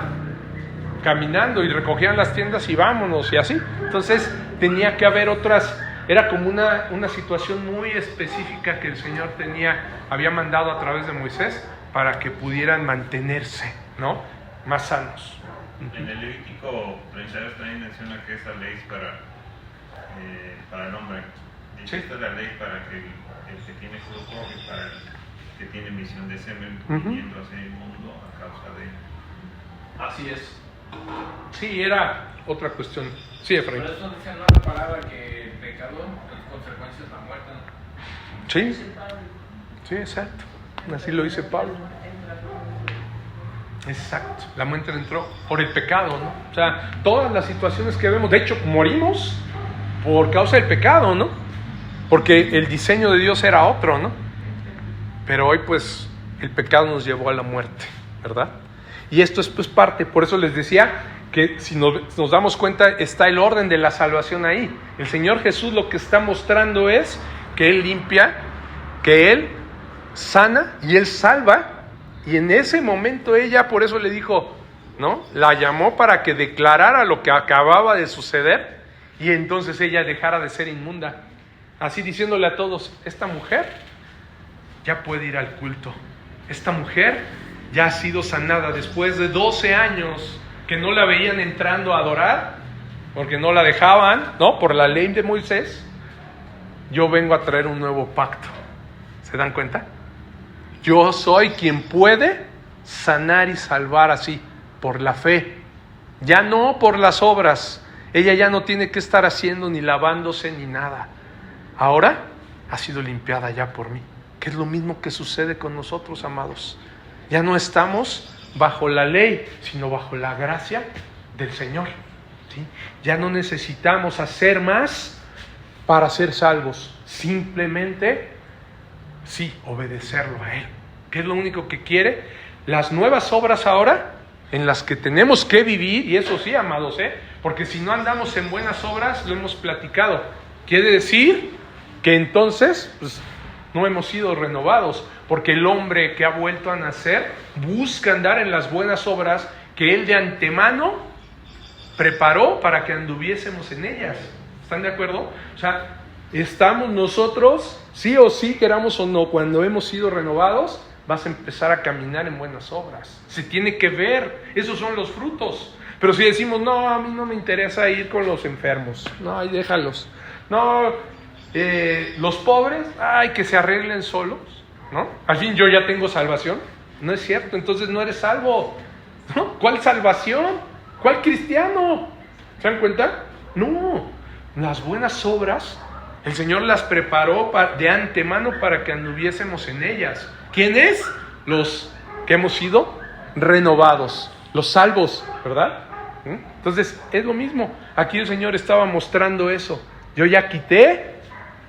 caminando y recogían las tiendas y vámonos y así. Entonces tenía que haber era como una situación muy específica que el Señor había mandado a través de Moisés para que pudieran mantenerse, ¿no? Más sanos. En el Levítico 32 también menciona que esa ley es para el hombre. Dice, esta es la ley para que el que tiene flujo y para el que tiene emisión de semen, miembros en el mundo a causa Así es. Sí, era otra cuestión. Sí, Efraín. Por eso dice, ¿no?, la palabra que el pecado, en consecuencia, es la muerte, ¿no? Sí, sí, exacto. Así lo dice Pablo. Exacto. La muerte entró por el pecado, ¿no? O sea, todas las situaciones que vemos, de hecho, morimos por causa del pecado, ¿no? Porque el diseño de Dios era otro, ¿no? Pero hoy, pues, el pecado nos llevó a la muerte, ¿verdad? Y esto es, pues, parte. Por eso les decía que si nos damos cuenta, está el orden de la salvación ahí. El Señor Jesús lo que está mostrando es que Él limpia, que Él sana y Él salva. Y en ese momento ella, por eso le dijo, ¿no? La llamó para que declarara lo que acababa de suceder y entonces ella dejara de ser inmunda. Así diciéndole a todos, esta mujer ya puede ir al culto. Esta mujer ya ha sido sanada después de 12 años que no la veían entrando a adorar, porque no la dejaban, ¿no? Por la ley de Moisés. Yo vengo a traer un nuevo pacto. ¿Se dan cuenta? Yo soy quien puede sanar y salvar así, por la fe. Ya no por las obras. Ella ya no tiene que estar haciendo ni lavándose ni nada. Ahora ha sido limpiada ya por mí. Que es lo mismo que sucede con nosotros, amados. Ya no estamos bajo la ley, sino bajo la gracia del Señor, ¿sí? Ya no necesitamos hacer más para ser salvos. Simplemente, sí, obedecerlo a Él. ¿Qué es lo único que quiere? Las nuevas obras ahora, en las que tenemos que vivir, y eso sí, amados, porque si no andamos en buenas obras, lo hemos platicado. Quiere decir que entonces, pues, no hemos sido renovados, porque el hombre que ha vuelto a nacer busca andar en las buenas obras que Él de antemano preparó para que anduviésemos en ellas. ¿Están de acuerdo? O sea, estamos nosotros, sí o sí, queramos o no, cuando hemos sido renovados, vas a empezar a caminar en buenas obras. Se tiene que ver, esos son los frutos. Pero si decimos, no, a mí no me interesa ir con los enfermos, no, ahí déjalos. No, los pobres, ay, que se arreglen solos, ¿no? Al fin yo ya tengo salvación. No es cierto, entonces no eres salvo, ¿no? ¿Cuál salvación? ¿Cuál cristiano? ¿Se dan cuenta? No, las buenas obras el Señor las preparó de antemano para que anduviésemos en ellas. ¿Quiénes? Los que hemos sido renovados, los salvos, ¿verdad? Entonces es lo mismo. Aquí el Señor estaba mostrando eso. Yo ya quité,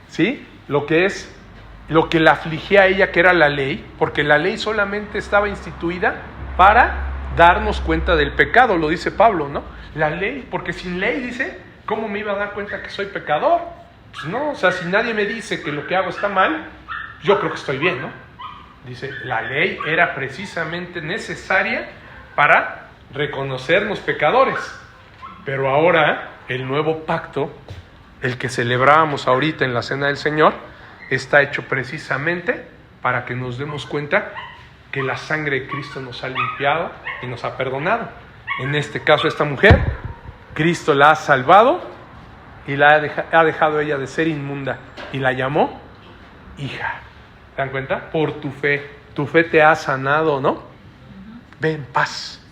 ¿sí?, lo que la afligía a ella, que era la ley, porque la ley solamente estaba instituida para darnos cuenta del pecado, lo dice Pablo, ¿no? La ley, porque sin ley, dice, ¿cómo me iba a dar cuenta que soy pecador? Pues no, o sea, si nadie me dice que lo que hago está mal, yo creo que estoy bien, ¿no? Dice, la ley era precisamente necesaria para reconocernos pecadores, pero ahora el nuevo pacto, el que celebrábamos ahorita en la Cena del Señor, está hecho precisamente para que nos demos cuenta que la sangre de Cristo nos ha limpiado y nos ha perdonado. En este caso, esta mujer, Cristo la ha salvado y ha dejado ella de ser inmunda y la llamó hija. ¿Se dan cuenta? Por tu fe te ha sanado, ¿no? Ve en paz.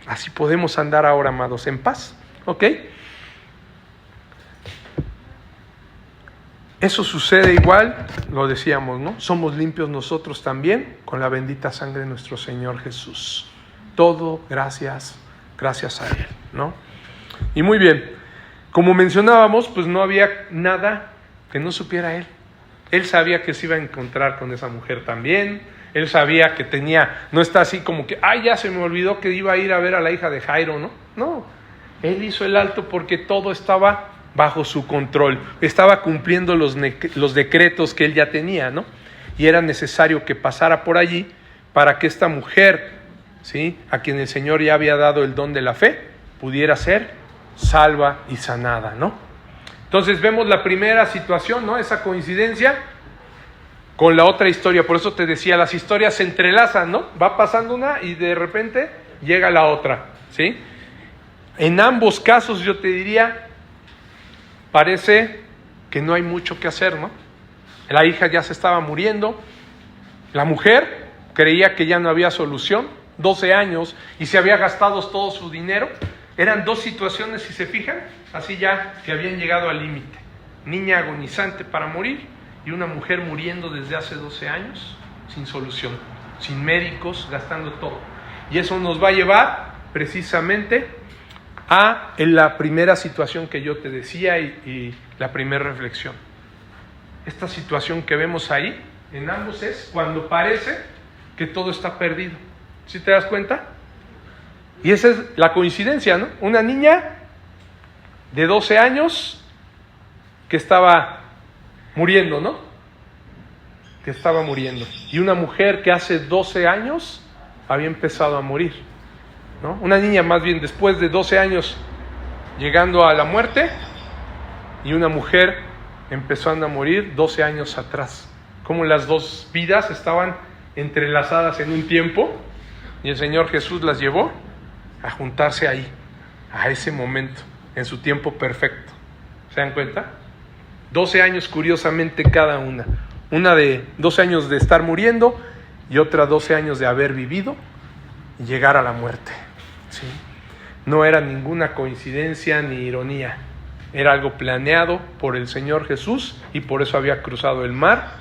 Así podemos andar ahora, amados, en paz, ¿ok? Eso sucede igual, lo decíamos, ¿no? Somos limpios nosotros también con la bendita sangre de nuestro Señor Jesús. Todo gracias a Él, ¿no? Y muy bien, como mencionábamos, pues no había nada que no supiera Él. Él sabía que se iba a encontrar con esa mujer también. Él sabía que no está así como que, ay, ya se me olvidó que iba a ir a ver a la hija de Jairo, ¿no? No, Él hizo el alto porque todo estaba bajo su control, estaba cumpliendo los decretos que Él ya tenía, ¿no? Y era necesario que pasara por allí para que esta mujer, ¿sí?, a quien el Señor ya había dado el don de la fe, pudiera ser salva y sanada, ¿no? Entonces vemos la primera situación, ¿no? Esa coincidencia con la otra historia. Por eso te decía, las historias se entrelazan, ¿no? Va pasando una y de repente llega la otra, ¿sí? En ambos casos yo te diría, parece que no hay mucho que hacer, ¿no? La hija ya se estaba muriendo, la mujer creía que ya no había solución, 12 años y se había gastado todo su dinero. Eran dos situaciones, si se fijan, así ya que habían llegado al límite. Niña agonizante para morir y una mujer muriendo desde hace 12 años sin solución, sin médicos, gastando todo. Y eso nos va a llevar precisamente a la primera situación que yo te decía y la primera reflexión. Esta situación que vemos ahí en ambos es cuando parece que todo está perdido. ¿Sí te das cuenta? Y esa es la coincidencia, ¿no? Una niña de 12 años que estaba muriendo, ¿no? Que estaba muriendo. Y una mujer que hace 12 años había empezado a morir, ¿no? Una niña más bien después de 12 años llegando a la muerte y una mujer empezando a morir 12 años atrás. Como las dos vidas estaban entrelazadas en un tiempo y el Señor Jesús las llevó a juntarse ahí, a ese momento, en su tiempo perfecto. ¿Se dan cuenta? 12 años curiosamente cada una. Una de 12 años de estar muriendo y otra 12 años de haber vivido y llegar a la muerte. ¿Sí? No era ninguna coincidencia ni ironía. Era algo planeado por el Señor Jesús y por eso había cruzado el mar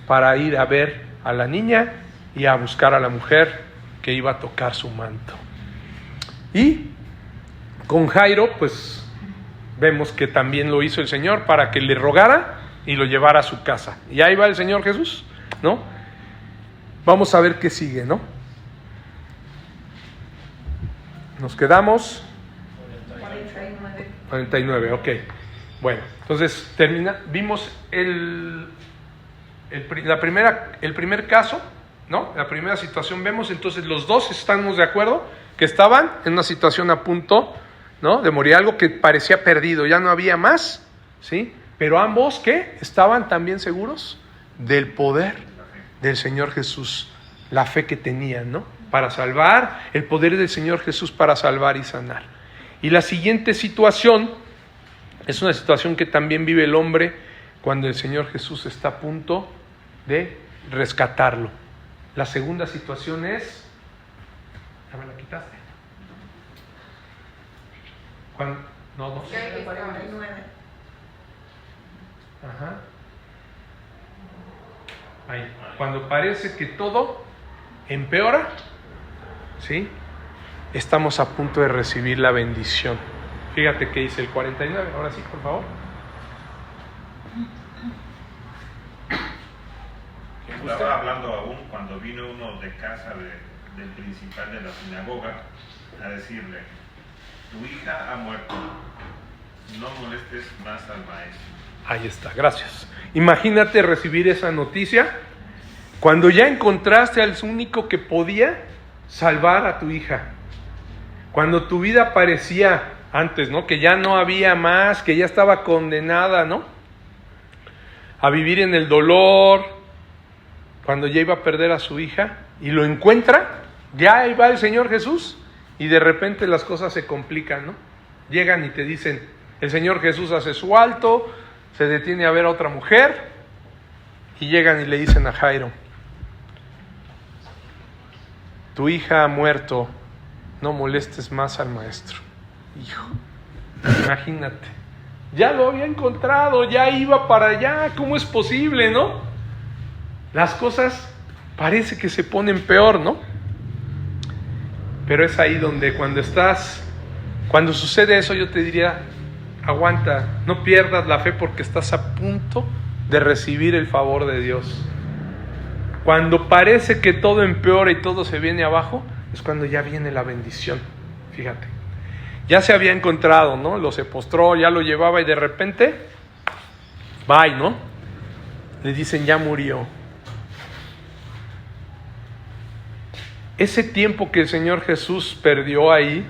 para ir a ver a la niña y a buscar a la mujer que iba a tocar su manto. Y con Jairo, pues vemos que también lo hizo el Señor para que le rogara y lo llevara a su casa. Y ahí va el Señor Jesús, ¿no? Vamos a ver qué sigue, ¿no? Nos quedamos 49, ok. Bueno, entonces vimos el primer caso, ¿no? La primera situación vemos, entonces los dos estamos de acuerdo que estaban en una situación a punto, ¿no? De morir, algo que parecía perdido, ya no había más, ¿sí? Pero ambos, ¿qué? Estaban también seguros del poder del Señor Jesús, la fe que tenían, ¿no? Para salvar, el poder del Señor Jesús para salvar y sanar. Y la siguiente situación es una situación que también vive el hombre cuando el Señor Jesús está a punto de rescatarlo. La segunda situación es... ¿Ya me la quitaste? ¿Cuándo? No, 49. Ajá. Ahí. Cuando parece que todo empeora, ¿sí? Estamos a punto de recibir la bendición. Fíjate que dice el 49. Ahora sí, por favor. Estaba hablando aún cuando vino uno de casa del principal de la sinagoga a decirle: tu hija ha muerto, no molestes más al maestro. Ahí está, gracias. Imagínate recibir esa noticia cuando ya encontraste al único que podía salvar a tu hija. Cuando tu vida parecía antes, ¿no? Que ya no había más, que ya estaba condenada, ¿no? A vivir en el dolor. Cuando ya iba a perder a su hija y lo encuentra, ya ahí va el Señor Jesús y de repente las cosas se complican, ¿no? Llegan y te dicen, el Señor Jesús hace su alto, se detiene a ver a otra mujer y llegan y le dicen a Jairo: tu hija ha muerto, no molestes más al maestro. Hijo, imagínate, ya lo había encontrado, ya iba para allá, ¿cómo es posible, no? Las cosas parece que se ponen peor, ¿no? Pero es ahí donde cuando sucede eso, yo te diría: aguanta, no pierdas la fe porque estás a punto de recibir el favor de Dios. Cuando parece que todo empeora y todo se viene abajo, es cuando ya viene la bendición. Fíjate, ya se había encontrado, ¿no? Lo se postró, ya lo llevaba y de repente, bye, ¿no? Le dicen, ya murió. Ese tiempo que el Señor Jesús perdió ahí,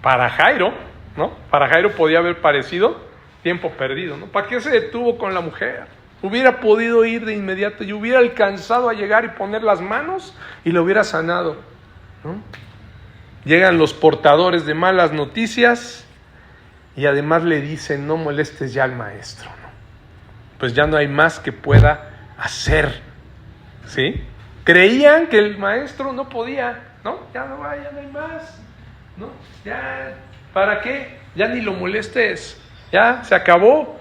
para Jairo, ¿no? Para Jairo podía haber parecido tiempo perdido, ¿no? ¿Para qué se detuvo con la mujer? Hubiera podido ir de inmediato y hubiera alcanzado a llegar y poner las manos y lo hubiera sanado, ¿no? Llegan los portadores de malas noticias y además le dicen: no molestes ya al maestro, ¿no? Pues ya no hay más que pueda hacer, ¿sí? Creían que el maestro no podía ¿no? Ya no va, ya no hay más, ¿no? Ya, ¿para qué? Ya ni lo molestes, ya, se acabó.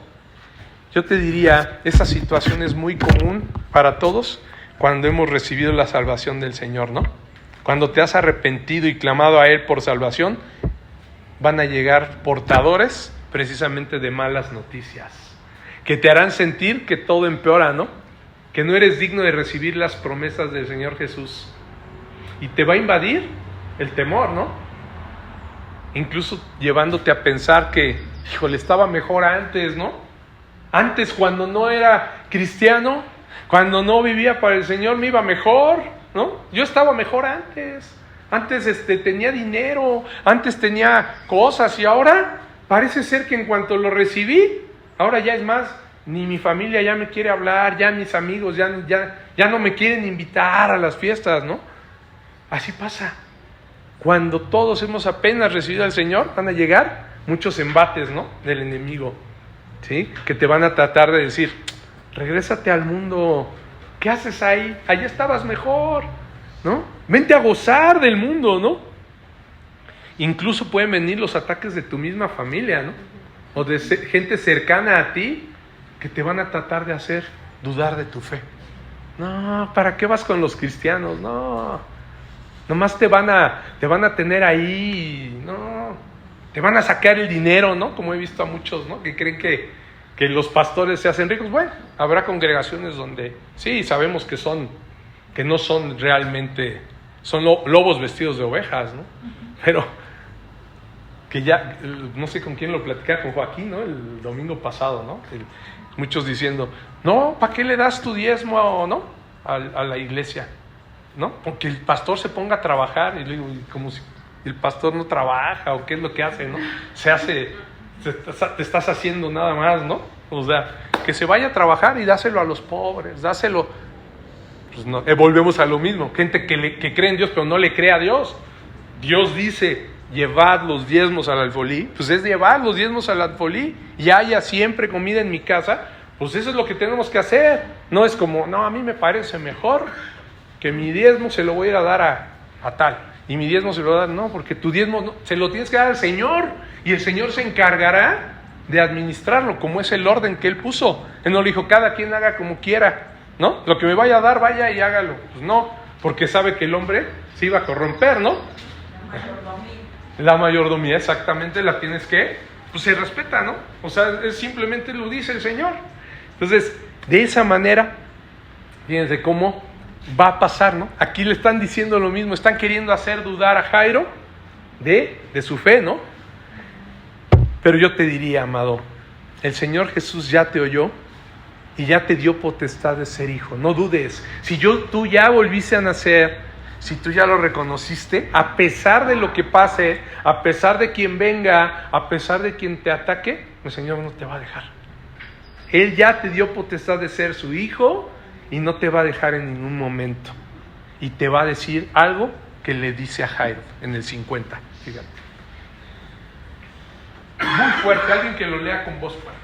Yo te diría, esa situación es muy común para todos cuando hemos recibido la salvación del Señor, ¿no? Cuando te has arrepentido y clamado a Él por salvación, van a llegar portadores precisamente de malas noticias, que te harán sentir que todo empeora, ¿no? Que no eres digno de recibir las promesas del Señor Jesús. Y te va a invadir el temor, ¿no? Incluso llevándote a pensar que, híjole, estaba mejor antes, ¿no? Antes, cuando no era cristiano, cuando no vivía para el Señor, me iba mejor, ¿no? Yo estaba mejor antes. Antes tenía dinero, antes tenía cosas, y ahora parece ser que en cuanto lo recibí, ahora ya es más, ni mi familia ya me quiere hablar, ya mis amigos ya no me quieren invitar a las fiestas, ¿no? Así pasa. Cuando todos hemos apenas recibido al Señor, van a llegar muchos embates, ¿no? Del enemigo, ¿sí? Que te van a tratar de decir, regrésate al mundo, ¿qué haces ahí? Allá estabas mejor, ¿no? Vente a gozar del mundo, ¿no? Incluso pueden venir los ataques de tu misma familia, ¿no? O de gente cercana a ti que te van a tratar de hacer dudar de tu fe. No, ¿para qué vas con los cristianos? No, nomás te van a tener ahí, no, te van a sacar el dinero, ¿no? Como he visto a muchos, ¿no? Que creen que los pastores se hacen ricos. Bueno, habrá congregaciones donde sí, sabemos que no son realmente, son lobos vestidos de ovejas, ¿no? Pero que ya, no sé con quién lo platicaba, con Joaquín, ¿no? El domingo pasado, ¿no? Muchos diciendo, no, ¿para qué le das tu diezmo, no? A la iglesia, ¿no? Porque el pastor se ponga a trabajar. Y le digo, como si el pastor no trabaja, o qué es lo que hace, ¿no? Te estás haciendo nada más, ¿no? O sea, que se vaya a trabajar y dáselo a los pobres, dáselo. Pues no, volvemos a lo mismo, gente que cree en Dios pero no le cree a Dios. Dios dice, llevad los diezmos al alfolí, pues es llevar los diezmos al alfolí, y haya siempre comida en mi casa, pues eso es lo que tenemos que hacer. No es como, no, a mí me parece mejor que mi diezmo se lo voy a ir a dar a tal, y mi diezmo se lo voy a dar, no, porque tu diezmo no, se lo tienes que dar al Señor, y el Señor se encargará de administrarlo, como es el orden que Él puso. Él no le dijo, cada quien haga como quiera, ¿no? Lo que me vaya a dar, vaya y hágalo. Pues no, porque sabe que el hombre se iba a corromper, ¿no? La mayordomía, exactamente, la tienes que, pues se respeta, ¿no? O sea, simplemente lo dice el Señor. Entonces, de esa manera, fíjense cómo va a pasar, ¿no? Aquí le están diciendo lo mismo, están queriendo hacer dudar a Jairo de su fe, ¿no? Pero yo te diría, amado, el Señor Jesús ya te oyó y ya te dio potestad de ser hijo. No dudes. Si tú ya volviste a nacer, si tú ya lo reconociste, a pesar de lo que pase, a pesar de quien venga, a pesar de quien te ataque, el Señor no te va a dejar. Él ya te dio potestad de ser su hijo y no te va a dejar en ningún momento. Y te va a decir algo que le dice a Jairo en el 50. Fíjate. Muy fuerte, alguien que lo lea con voz fuerte.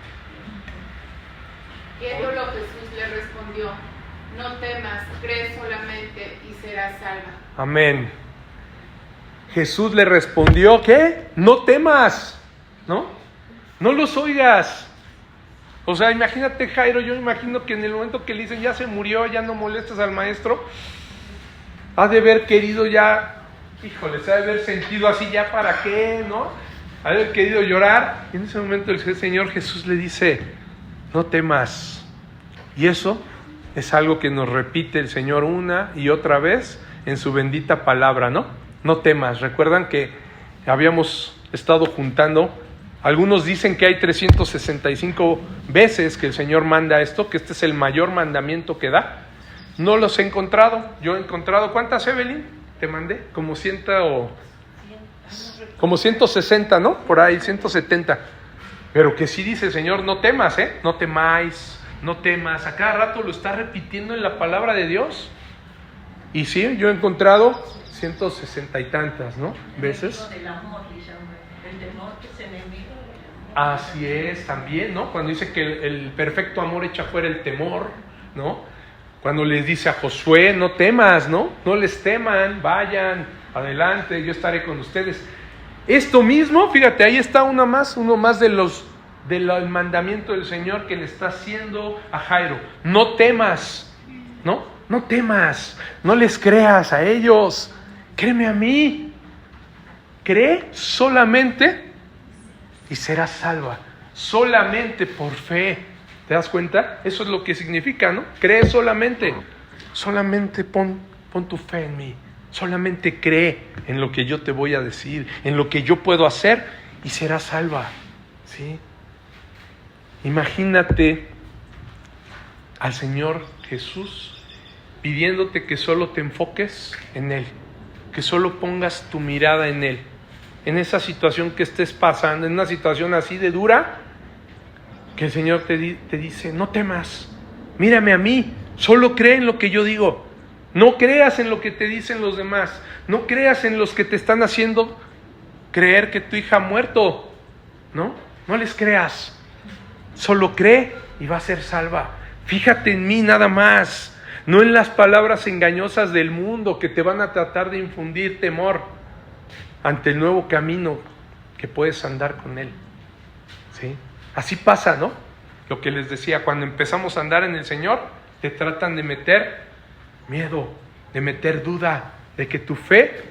Viéndolo, Jesús le respondió, no temas, cree solamente y serás salva. Amén. Jesús le respondió, ¿qué? No temas, ¿no? No los oigas. O sea, imagínate, Jairo, yo imagino que en el momento que le dicen, ya se murió, ya no molestes al maestro, ha de haber querido ya, híjole, se ha de haber sentido así, ya para qué, ¿no? Ha de haber querido llorar. Y en ese momento el Señor Jesús le dice, no temas. Y eso es algo que nos repite el Señor una y otra vez en su bendita palabra, ¿no? No temas. Recuerdan que habíamos estado juntando, algunos dicen que hay 365 veces que el Señor manda esto, que este es el mayor mandamiento que da. No los he encontrado. Yo he encontrado, ¿cuántas, Evelyn? Te mandé, como 160, ¿no? Por ahí, 170. Pero que sí dice el Señor, no temas, no temáis, no temas. A cada rato lo está repitiendo en la palabra de Dios. Y sí, yo he encontrado 160 y tantas, ¿no? Veces. El amor, el temor que es enemigo. Así es, también, ¿no? Cuando dice que el perfecto amor echa fuera el temor, ¿no? Cuando les dice a Josué, no temas, ¿no? No les teman, vayan, adelante, yo estaré con ustedes. Esto mismo, fíjate, ahí está uno más del mandamiento del Señor que le está haciendo a Jairo. No temas, no temas, no les creas a ellos, créeme a mí. Cree solamente y serás salva, solamente por fe. ¿Te das cuenta? Eso es lo que significa, ¿no? Cree solamente pon tu fe en mí, solamente cree en lo que yo te voy a decir, en lo que yo puedo hacer y serás salva, ¿sí? Imagínate al Señor Jesús pidiéndote que solo te enfoques en Él, que solo pongas tu mirada en Él, en esa situación que estés pasando, en una situación así de dura, que el Señor te dice, no temas, mírame a mí, solo cree en lo que yo digo, no creas en lo que te dicen los demás, no creas en los que te están haciendo creer que tu hija ha muerto, no les creas, solo cree y va a ser salva. Fíjate en mí nada más, no en las palabras engañosas del mundo que te van a tratar de infundir temor ante el nuevo camino que puedes andar con Él, ¿sí? Así pasa, ¿no? Lo que les decía, cuando empezamos a andar en el Señor, te tratan de meter miedo, de meter duda, de que tu fe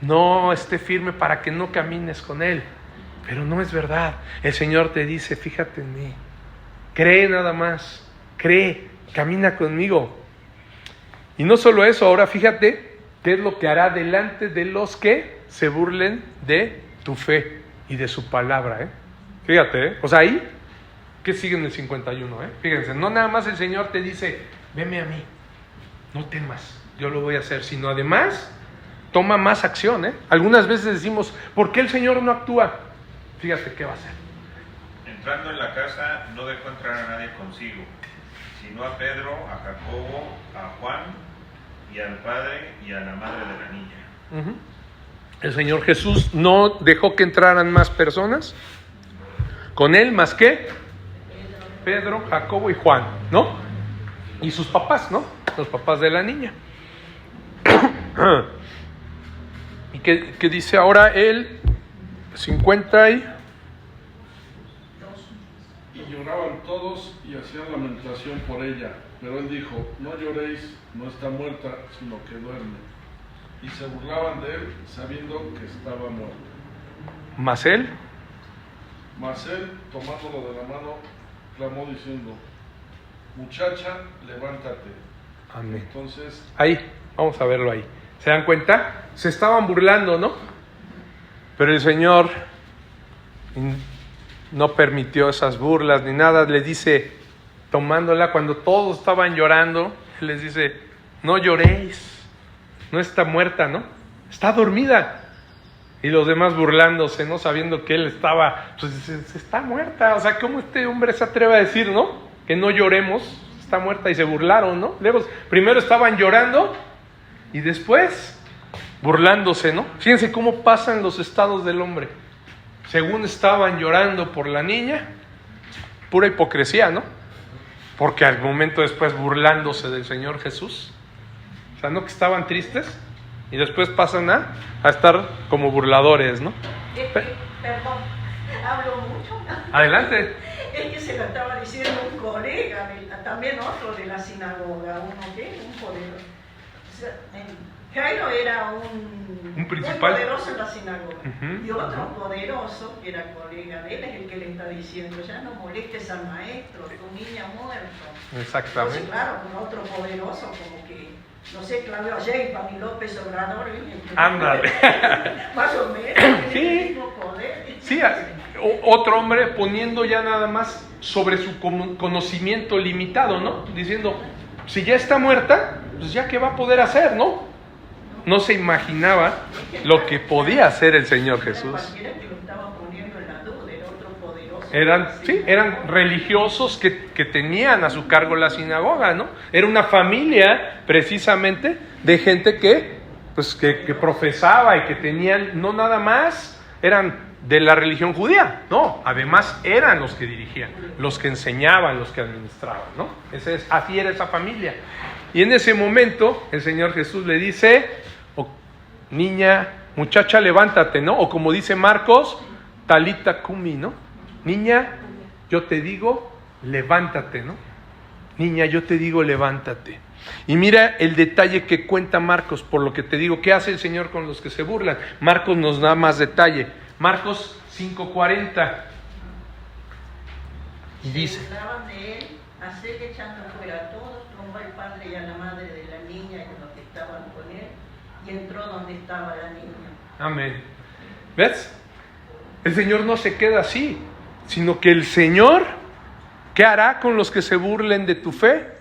no esté firme para que no camines con Él. Pero no es verdad. El Señor te dice, fíjate en mí, cree nada más, cree, camina conmigo. Y no solo eso, ahora fíjate qué es lo que hará delante de los que se burlen de tu fe y de su palabra, Fíjate, o sea, ahí, ¿qué sigue en el 51? Fíjense, no nada más el Señor te dice, veme a mí, no temas, yo lo voy a hacer, sino además, toma más acción, Algunas veces decimos, ¿por qué el Señor no actúa? Fíjate qué va a hacer. Entrando en la casa, no dejó entrar a nadie consigo, sino a Pedro, a Jacobo, a Juan, y al padre y a la madre de la niña. El Señor Jesús no dejó que entraran más personas con Él, más que Pedro, Jacobo y Juan, ¿no? Y sus papás, ¿no? Los papás de la niña. ¿Y qué dice ahora el 50 y lloraban todos y hacían lamentación por ella, pero él dijo, no lloréis, no está muerta, sino que duerme. Y se burlaban de él, sabiendo que estaba muerta. Mas él, tomándolo de la mano, clamó diciendo, muchacha, levántate. Amén. Entonces, ahí, vamos a verlo ahí. ¿Se dan cuenta? Se estaban burlando, ¿no? Pero el Señor no permitió esas burlas ni nada. Le dice, tomándola, cuando todos estaban llorando, Él les dice, no lloréis, no está muerta, ¿no? Está dormida. Y los demás burlándose, ¿no? Sabiendo que Él estaba, pues está muerta. O sea, ¿cómo este hombre se atreve a decir, ¿no? Que no lloremos, está muerta, y se burlaron, ¿no? Luego, primero estaban llorando y después burlándose, ¿no? Fíjense cómo pasan los estados del hombre. Según estaban llorando por la niña, pura hipocresía, ¿no? Porque al momento después burlándose del Señor Jesús. O sea, no que estaban tristes y después pasan a estar como burladores, ¿no? Perdón, hablo mucho. Adelante. Es que se lo estaba diciendo un colega, también otro de la sinagoga, un poderoso. O sea, Jairo era un principal, muy poderoso en la sinagoga. Y otro poderoso, que era colega de él, es el que le está diciendo, ya no molestes al maestro, tu niña muerto. Exactamente. Entonces, claro, con otro poderoso, como que, no sé, Claudio Sheinbaum y López Obrador. Ándale. Más o menos, sí. el mismo poder. Sí, otro hombre poniendo ya nada más sobre su conocimiento limitado, ¿no? Diciendo, si ya está muerta, pues ya qué va a poder hacer, ¿no? No se imaginaba lo que podía hacer el Señor Jesús. Eran religiosos que tenían a su cargo la sinagoga, ¿no? Era una familia precisamente de gente que profesaba y que tenían, no nada más eran de la religión judía, no, además eran los que dirigían, los que enseñaban, los que administraban, ¿no? Así era esa familia. Y en ese momento el Señor Jesús le dice, niña, muchacha, levántate, ¿no? O como dice Marcos, talita cumi, ¿no? Niña, yo te digo, levántate, ¿no? Niña, yo te digo, levántate. Y mira el detalle que cuenta Marcos, por lo que te digo, ¿qué hace el Señor con los que se burlan? Marcos nos da más detalle. Marcos 5:40. Y dice: se burlaban de él, así que echando fuera a todos, tomó al padre y a la madre de la niña y los que estaban con él, y entró donde estaba la niña. Amén. ¿Ves? El Señor no se queda así, sino que el Señor, ¿qué hará con los que se burlen de tu fe?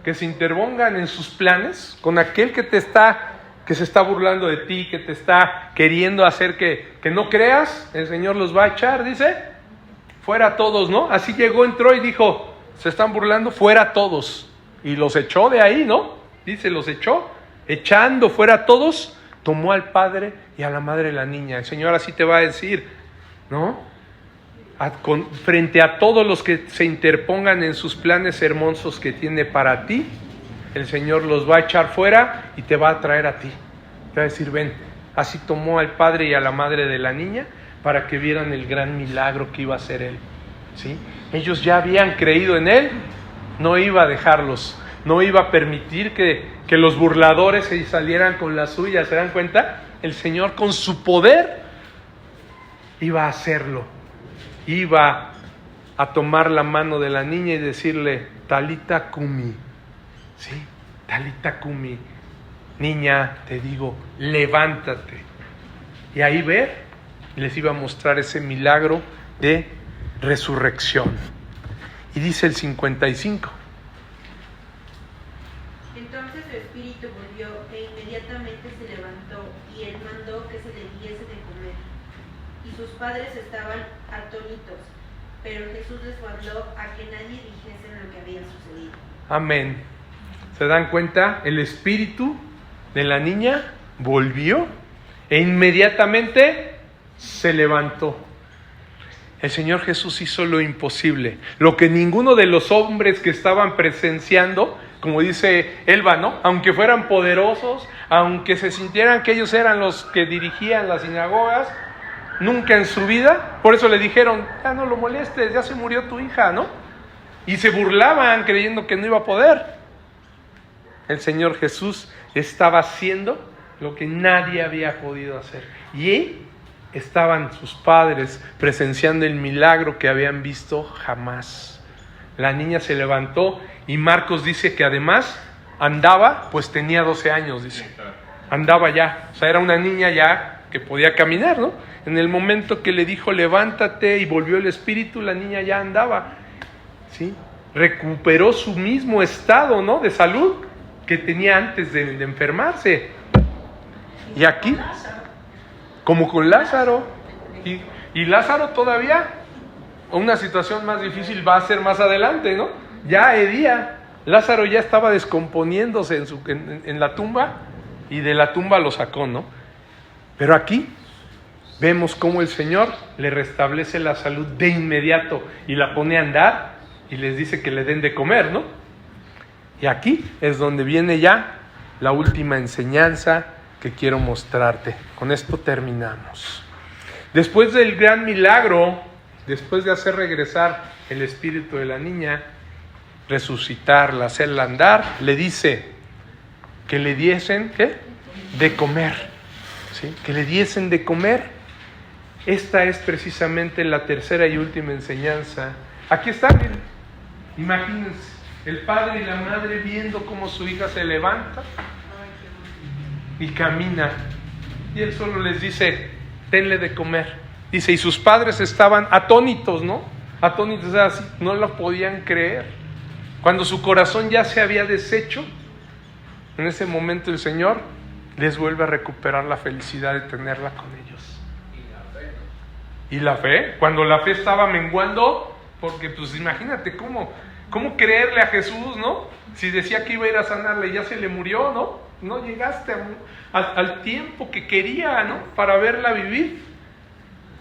Que se interpongan en sus planes con aquel que se está burlando de ti, que te está queriendo hacer que no creas. El Señor los va a echar, dice, fuera todos, ¿no? Así llegó, entró y dijo, se están burlando, fuera todos. Y los echó de ahí, ¿no? Dice, los echó, echando fuera todos, tomó al padre y a la madre de la niña. El Señor así te va a decir, ¿no? Frente a todos los que se interpongan en sus planes hermosos que tiene para ti, el Señor los va a echar fuera y te va a traer a ti. Te va a decir, ven. Así tomó al padre y a la madre de la niña para que vieran el gran milagro que iba a hacer Él, ¿sí? Ellos ya habían creído en Él, no iba a dejarlos, no iba a permitir que los burladores se salieran con la suya. ¿Se dan cuenta? El Señor con su poder iba a hacerlo. Iba a tomar la mano de la niña y decirle, talita cumi, ¿sí? Talita cumi, niña, te digo, levántate. Y ahí les iba a mostrar ese milagro de resurrección. Y dice el 55. Entonces su espíritu volvió e inmediatamente se levantó, y él mandó que se le diese de comer. Y sus padres estaban atónitos, pero Jesús les mandó a que nadie dijese lo que había sucedido. Amén. ¿Se dan cuenta? El espíritu de la niña volvió e inmediatamente se levantó. El Señor Jesús hizo lo imposible, lo que ninguno de los hombres que estaban presenciando, como dice Elba, ¿no? Aunque fueran poderosos, aunque se sintieran que ellos eran los que dirigían las sinagogas, nunca en su vida, por eso le dijeron, ya no lo molestes, ya se murió tu hija, ¿no? Y se burlaban creyendo que no iba a poder. El Señor Jesús estaba haciendo lo que nadie había podido hacer. Y estaban sus padres presenciando el milagro que habían visto jamás. La niña se levantó y Marcos dice que además andaba, pues tenía 12 años, dice. Andaba ya, o sea, era una niña ya que podía caminar, ¿no? En el momento que le dijo levántate y volvió el espíritu, la niña ya andaba, ¿sí? Recuperó su mismo estado, ¿no? De salud que tenía antes de enfermarse. Y aquí, como con Lázaro, y Lázaro todavía, una situación más difícil va a ser más adelante, ¿no? Ya hedía, Lázaro ya estaba descomponiéndose en la tumba, y de la tumba lo sacó, ¿no? Pero aquí vemos cómo el Señor le restablece la salud de inmediato y la pone a andar y les dice que le den de comer, ¿no? Y aquí es donde viene ya la última enseñanza que quiero mostrarte. Con esto terminamos. Después del gran milagro, después de hacer regresar el espíritu de la niña, resucitarla, hacerla andar, le dice que le diesen, ¿qué? De comer, ¿sí? Que le diesen de comer. Esta es precisamente la tercera y última enseñanza. Aquí está, miren. Imagínense, el padre y la madre viendo cómo su hija se levanta y camina. Y él solo les dice, denle de comer. Dice, y sus padres estaban atónitos, ¿no? Atónitos, o sea, así, no lo podían creer. Cuando su corazón ya se había deshecho, en ese momento el Señor les vuelve a recuperar la felicidad de tenerla con ellos. Y la fe, cuando la fe estaba menguando, porque pues imagínate cómo creerle a Jesús, ¿no? Si decía que iba a ir a sanarle, ya se le murió, ¿no? No llegaste al tiempo que quería, ¿no? Para verla vivir.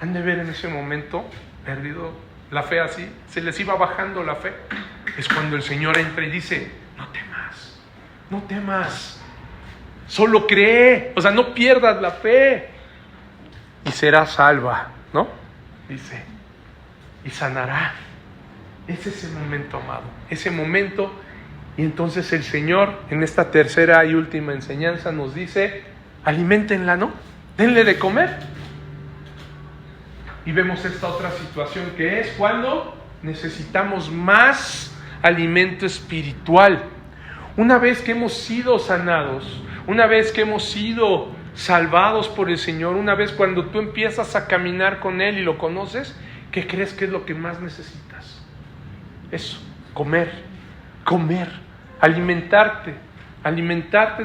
Han de ver en ese momento perdido la fe así, se les iba bajando la fe. Es cuando el Señor entra y dice, no temas, no temas. Solo cree, o sea, no pierdas la fe y serás salva, ¿no? Dice, y sanará. Es ese momento, amado, ese momento. Y entonces el Señor, en esta tercera y última enseñanza, nos dice, aliméntenla, ¿no? Denle de comer. Y vemos esta otra situación que es cuando necesitamos más alimento espiritual. Una vez que hemos sido sanados, una vez que hemos sido salvados por el Señor, una vez cuando tú empiezas a caminar con Él y lo conoces, ¿qué crees que es lo que más necesitas? Eso, comer, alimentarte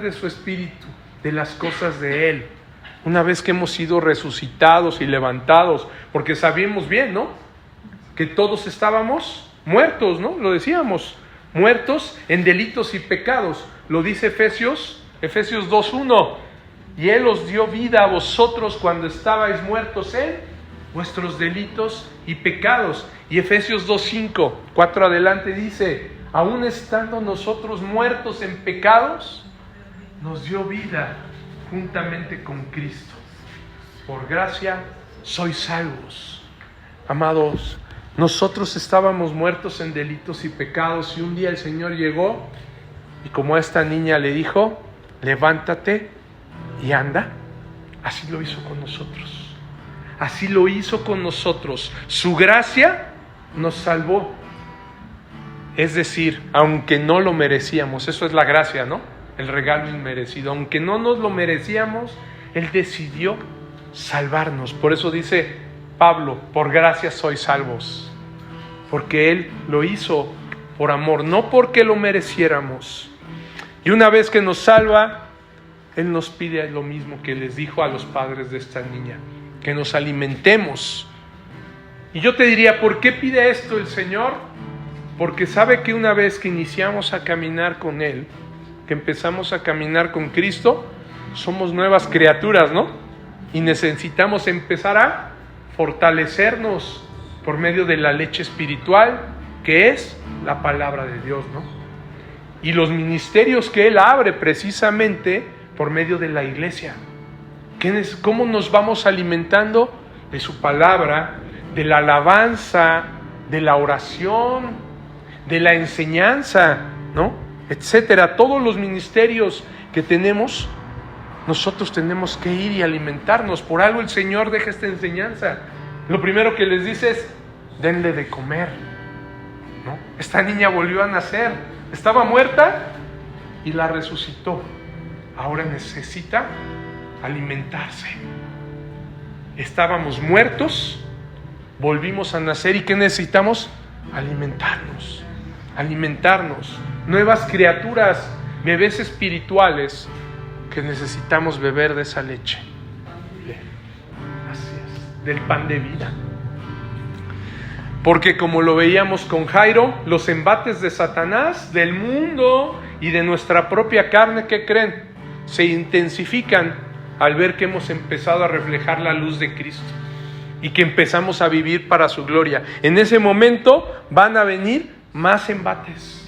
de su espíritu, de las cosas de Él. Una vez que hemos sido resucitados y levantados, porque sabemos bien, ¿no? Que todos estábamos muertos, ¿no? Lo decíamos, muertos en delitos y pecados. Lo dice Efesios 2:1. Y Él os dio vida a vosotros cuando estabais muertos en vuestros delitos y pecados. Y Efesios 2:5, 4 adelante dice, aún estando nosotros muertos en pecados, nos dio vida juntamente con Cristo. Por gracia sois salvos. Amados, nosotros estábamos muertos en delitos y pecados y un día el Señor llegó y como a esta niña le dijo, levántate y anda. Así lo hizo con nosotros. Así lo hizo con nosotros. Su gracia nos salvó. Es decir, aunque no lo merecíamos, eso es la gracia, ¿no? El regalo inmerecido. Aunque no nos lo merecíamos, Él decidió salvarnos. Por eso dice Pablo, por gracia sois salvos. Porque Él lo hizo por amor, no porque lo mereciéramos. Y una vez que nos salva, Él nos pide lo mismo que les dijo a los padres de esta niña, que nos alimentemos. Y yo te diría, ¿por qué pide esto el Señor? Porque sabe que una vez que iniciamos a caminar con Él, que empezamos a caminar con Cristo, somos nuevas criaturas, ¿no? Y necesitamos empezar a fortalecernos por medio de la leche espiritual, que es la palabra de Dios, ¿no? Y los ministerios que Él abre precisamente por medio de la iglesia. ¿Cómo nos vamos alimentando? De su palabra, de la alabanza, de la oración, de la enseñanza, ¿no? Etcétera. Todos los ministerios que tenemos, nosotros tenemos que ir y alimentarnos. Por algo el Señor deja esta enseñanza. Lo primero que les dice es, denle de comer, ¿no? Esta niña volvió a nacer, estaba muerta y la resucitó. Ahora necesita alimentarse. Estábamos muertos, volvimos a nacer y ¿qué necesitamos? Alimentarnos. Nuevas criaturas, bebés espirituales que necesitamos beber de esa leche. Así es, del pan de vida. Porque como lo veíamos con Jairo, los embates de Satanás, del mundo y de nuestra propia carne, ¿qué creen? Se intensifican al ver que hemos empezado a reflejar la luz de Cristo y que empezamos a vivir para su gloria. En ese momento van a venir más embates.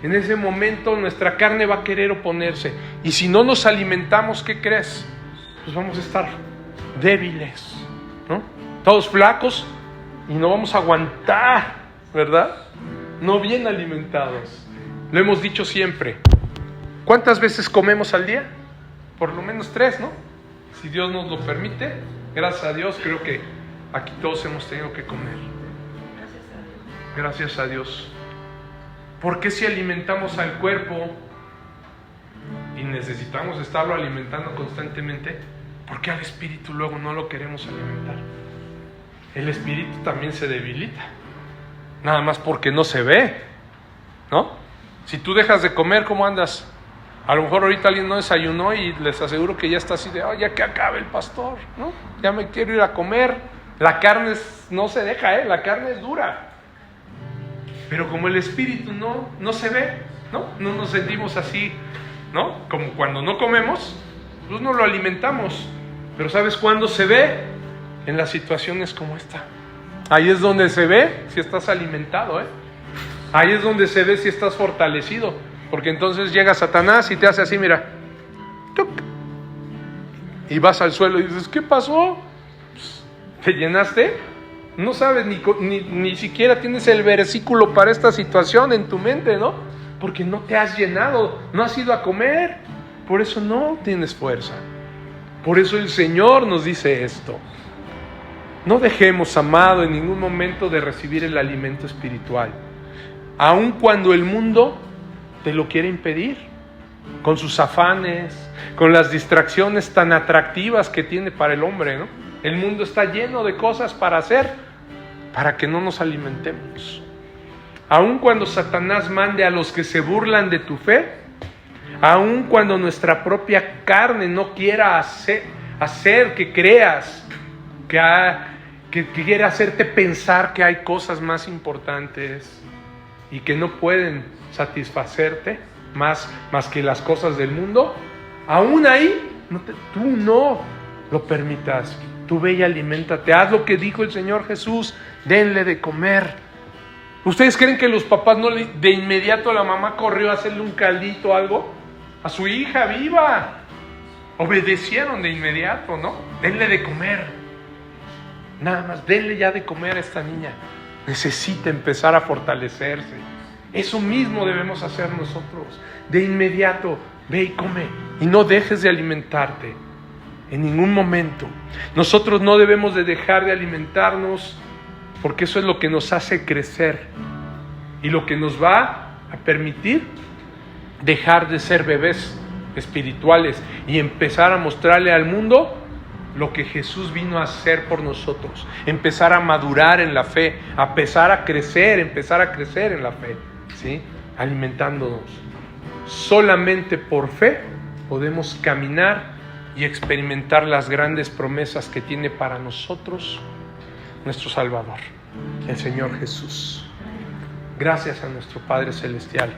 En ese momento nuestra carne va a querer oponerse. Y si no nos alimentamos, ¿qué crees? Pues vamos a estar débiles, ¿no? Todos flacos y no vamos a aguantar, ¿verdad? No bien alimentados. Lo hemos dicho siempre. ¿Cuántas veces comemos al día? Por lo menos 3, ¿no? Si Dios nos lo permite. Gracias a Dios, creo que aquí todos hemos tenido que comer. Gracias a Dios. ¿Por qué si alimentamos al cuerpo y necesitamos estarlo alimentando constantemente, por qué al espíritu luego no lo queremos alimentar? El espíritu también se debilita, nada más porque no se ve, ¿no? Si tú dejas de comer, ¿cómo andas? A lo mejor ahorita alguien no desayunó y les aseguro que ya está así de, ya que acabe el pastor, ¿no? Ya me quiero ir a comer. La carne no se deja, la carne es dura. Pero como el espíritu no se ve, ¿no? No nos sentimos así, ¿no? Como cuando no comemos, pues no lo alimentamos. Pero ¿sabes cuándo se ve? En las situaciones como esta. Ahí es donde se ve si estás alimentado, Ahí es donde se ve si estás fortalecido. Porque entonces llega Satanás y te hace así, mira, ¡tuc! y vas al suelo y dices, ¿qué pasó? ¿Te llenaste? No sabes, ni siquiera tienes el versículo para esta situación en tu mente, ¿no? Porque no te has llenado, no has ido a comer. Por eso no tienes fuerza. Por eso el Señor nos dice esto. No dejemos, amado, en ningún momento de recibir el alimento espiritual. Aun cuando el mundo te lo quiere impedir, con sus afanes, con las distracciones tan atractivas que tiene para el hombre, ¿no? El mundo está lleno de cosas para hacer, para que no nos alimentemos. Aun cuando Satanás mande a los que se burlan de tu fe, aun cuando nuestra propia carne no quiera hacer que creas, que quiera hacerte pensar que hay cosas más importantes y que no pueden satisfacerte más que las cosas del mundo, aún ahí tú no lo permitas. Tú ve y aliméntate, haz lo que dijo el Señor Jesús, denle de comer. ¿Ustedes creen que los papás de inmediato la mamá corrió a hacerle un caldito o algo a su hija viva? Obedecieron de inmediato, ¿no? Denle de comer. Nada más, denle ya de comer a esta niña. Necesita empezar a fortalecerse. Eso mismo debemos hacer nosotros. De inmediato, ve y come. Y no dejes de alimentarte. En ningún momento. Nosotros no debemos de dejar de alimentarnos, porque eso es lo que nos hace crecer. Y lo que nos va a permitir dejar de ser bebés espirituales y empezar a mostrarle al mundo lo que Jesús vino a hacer por nosotros, empezar a madurar en la fe, a empezar a crecer en la fe, ¿sí? Alimentándonos. Solamente por fe podemos caminar y experimentar las grandes promesas que tiene para nosotros nuestro Salvador, el Señor Jesús. Gracias a nuestro Padre Celestial.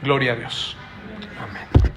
Gloria a Dios. Amén.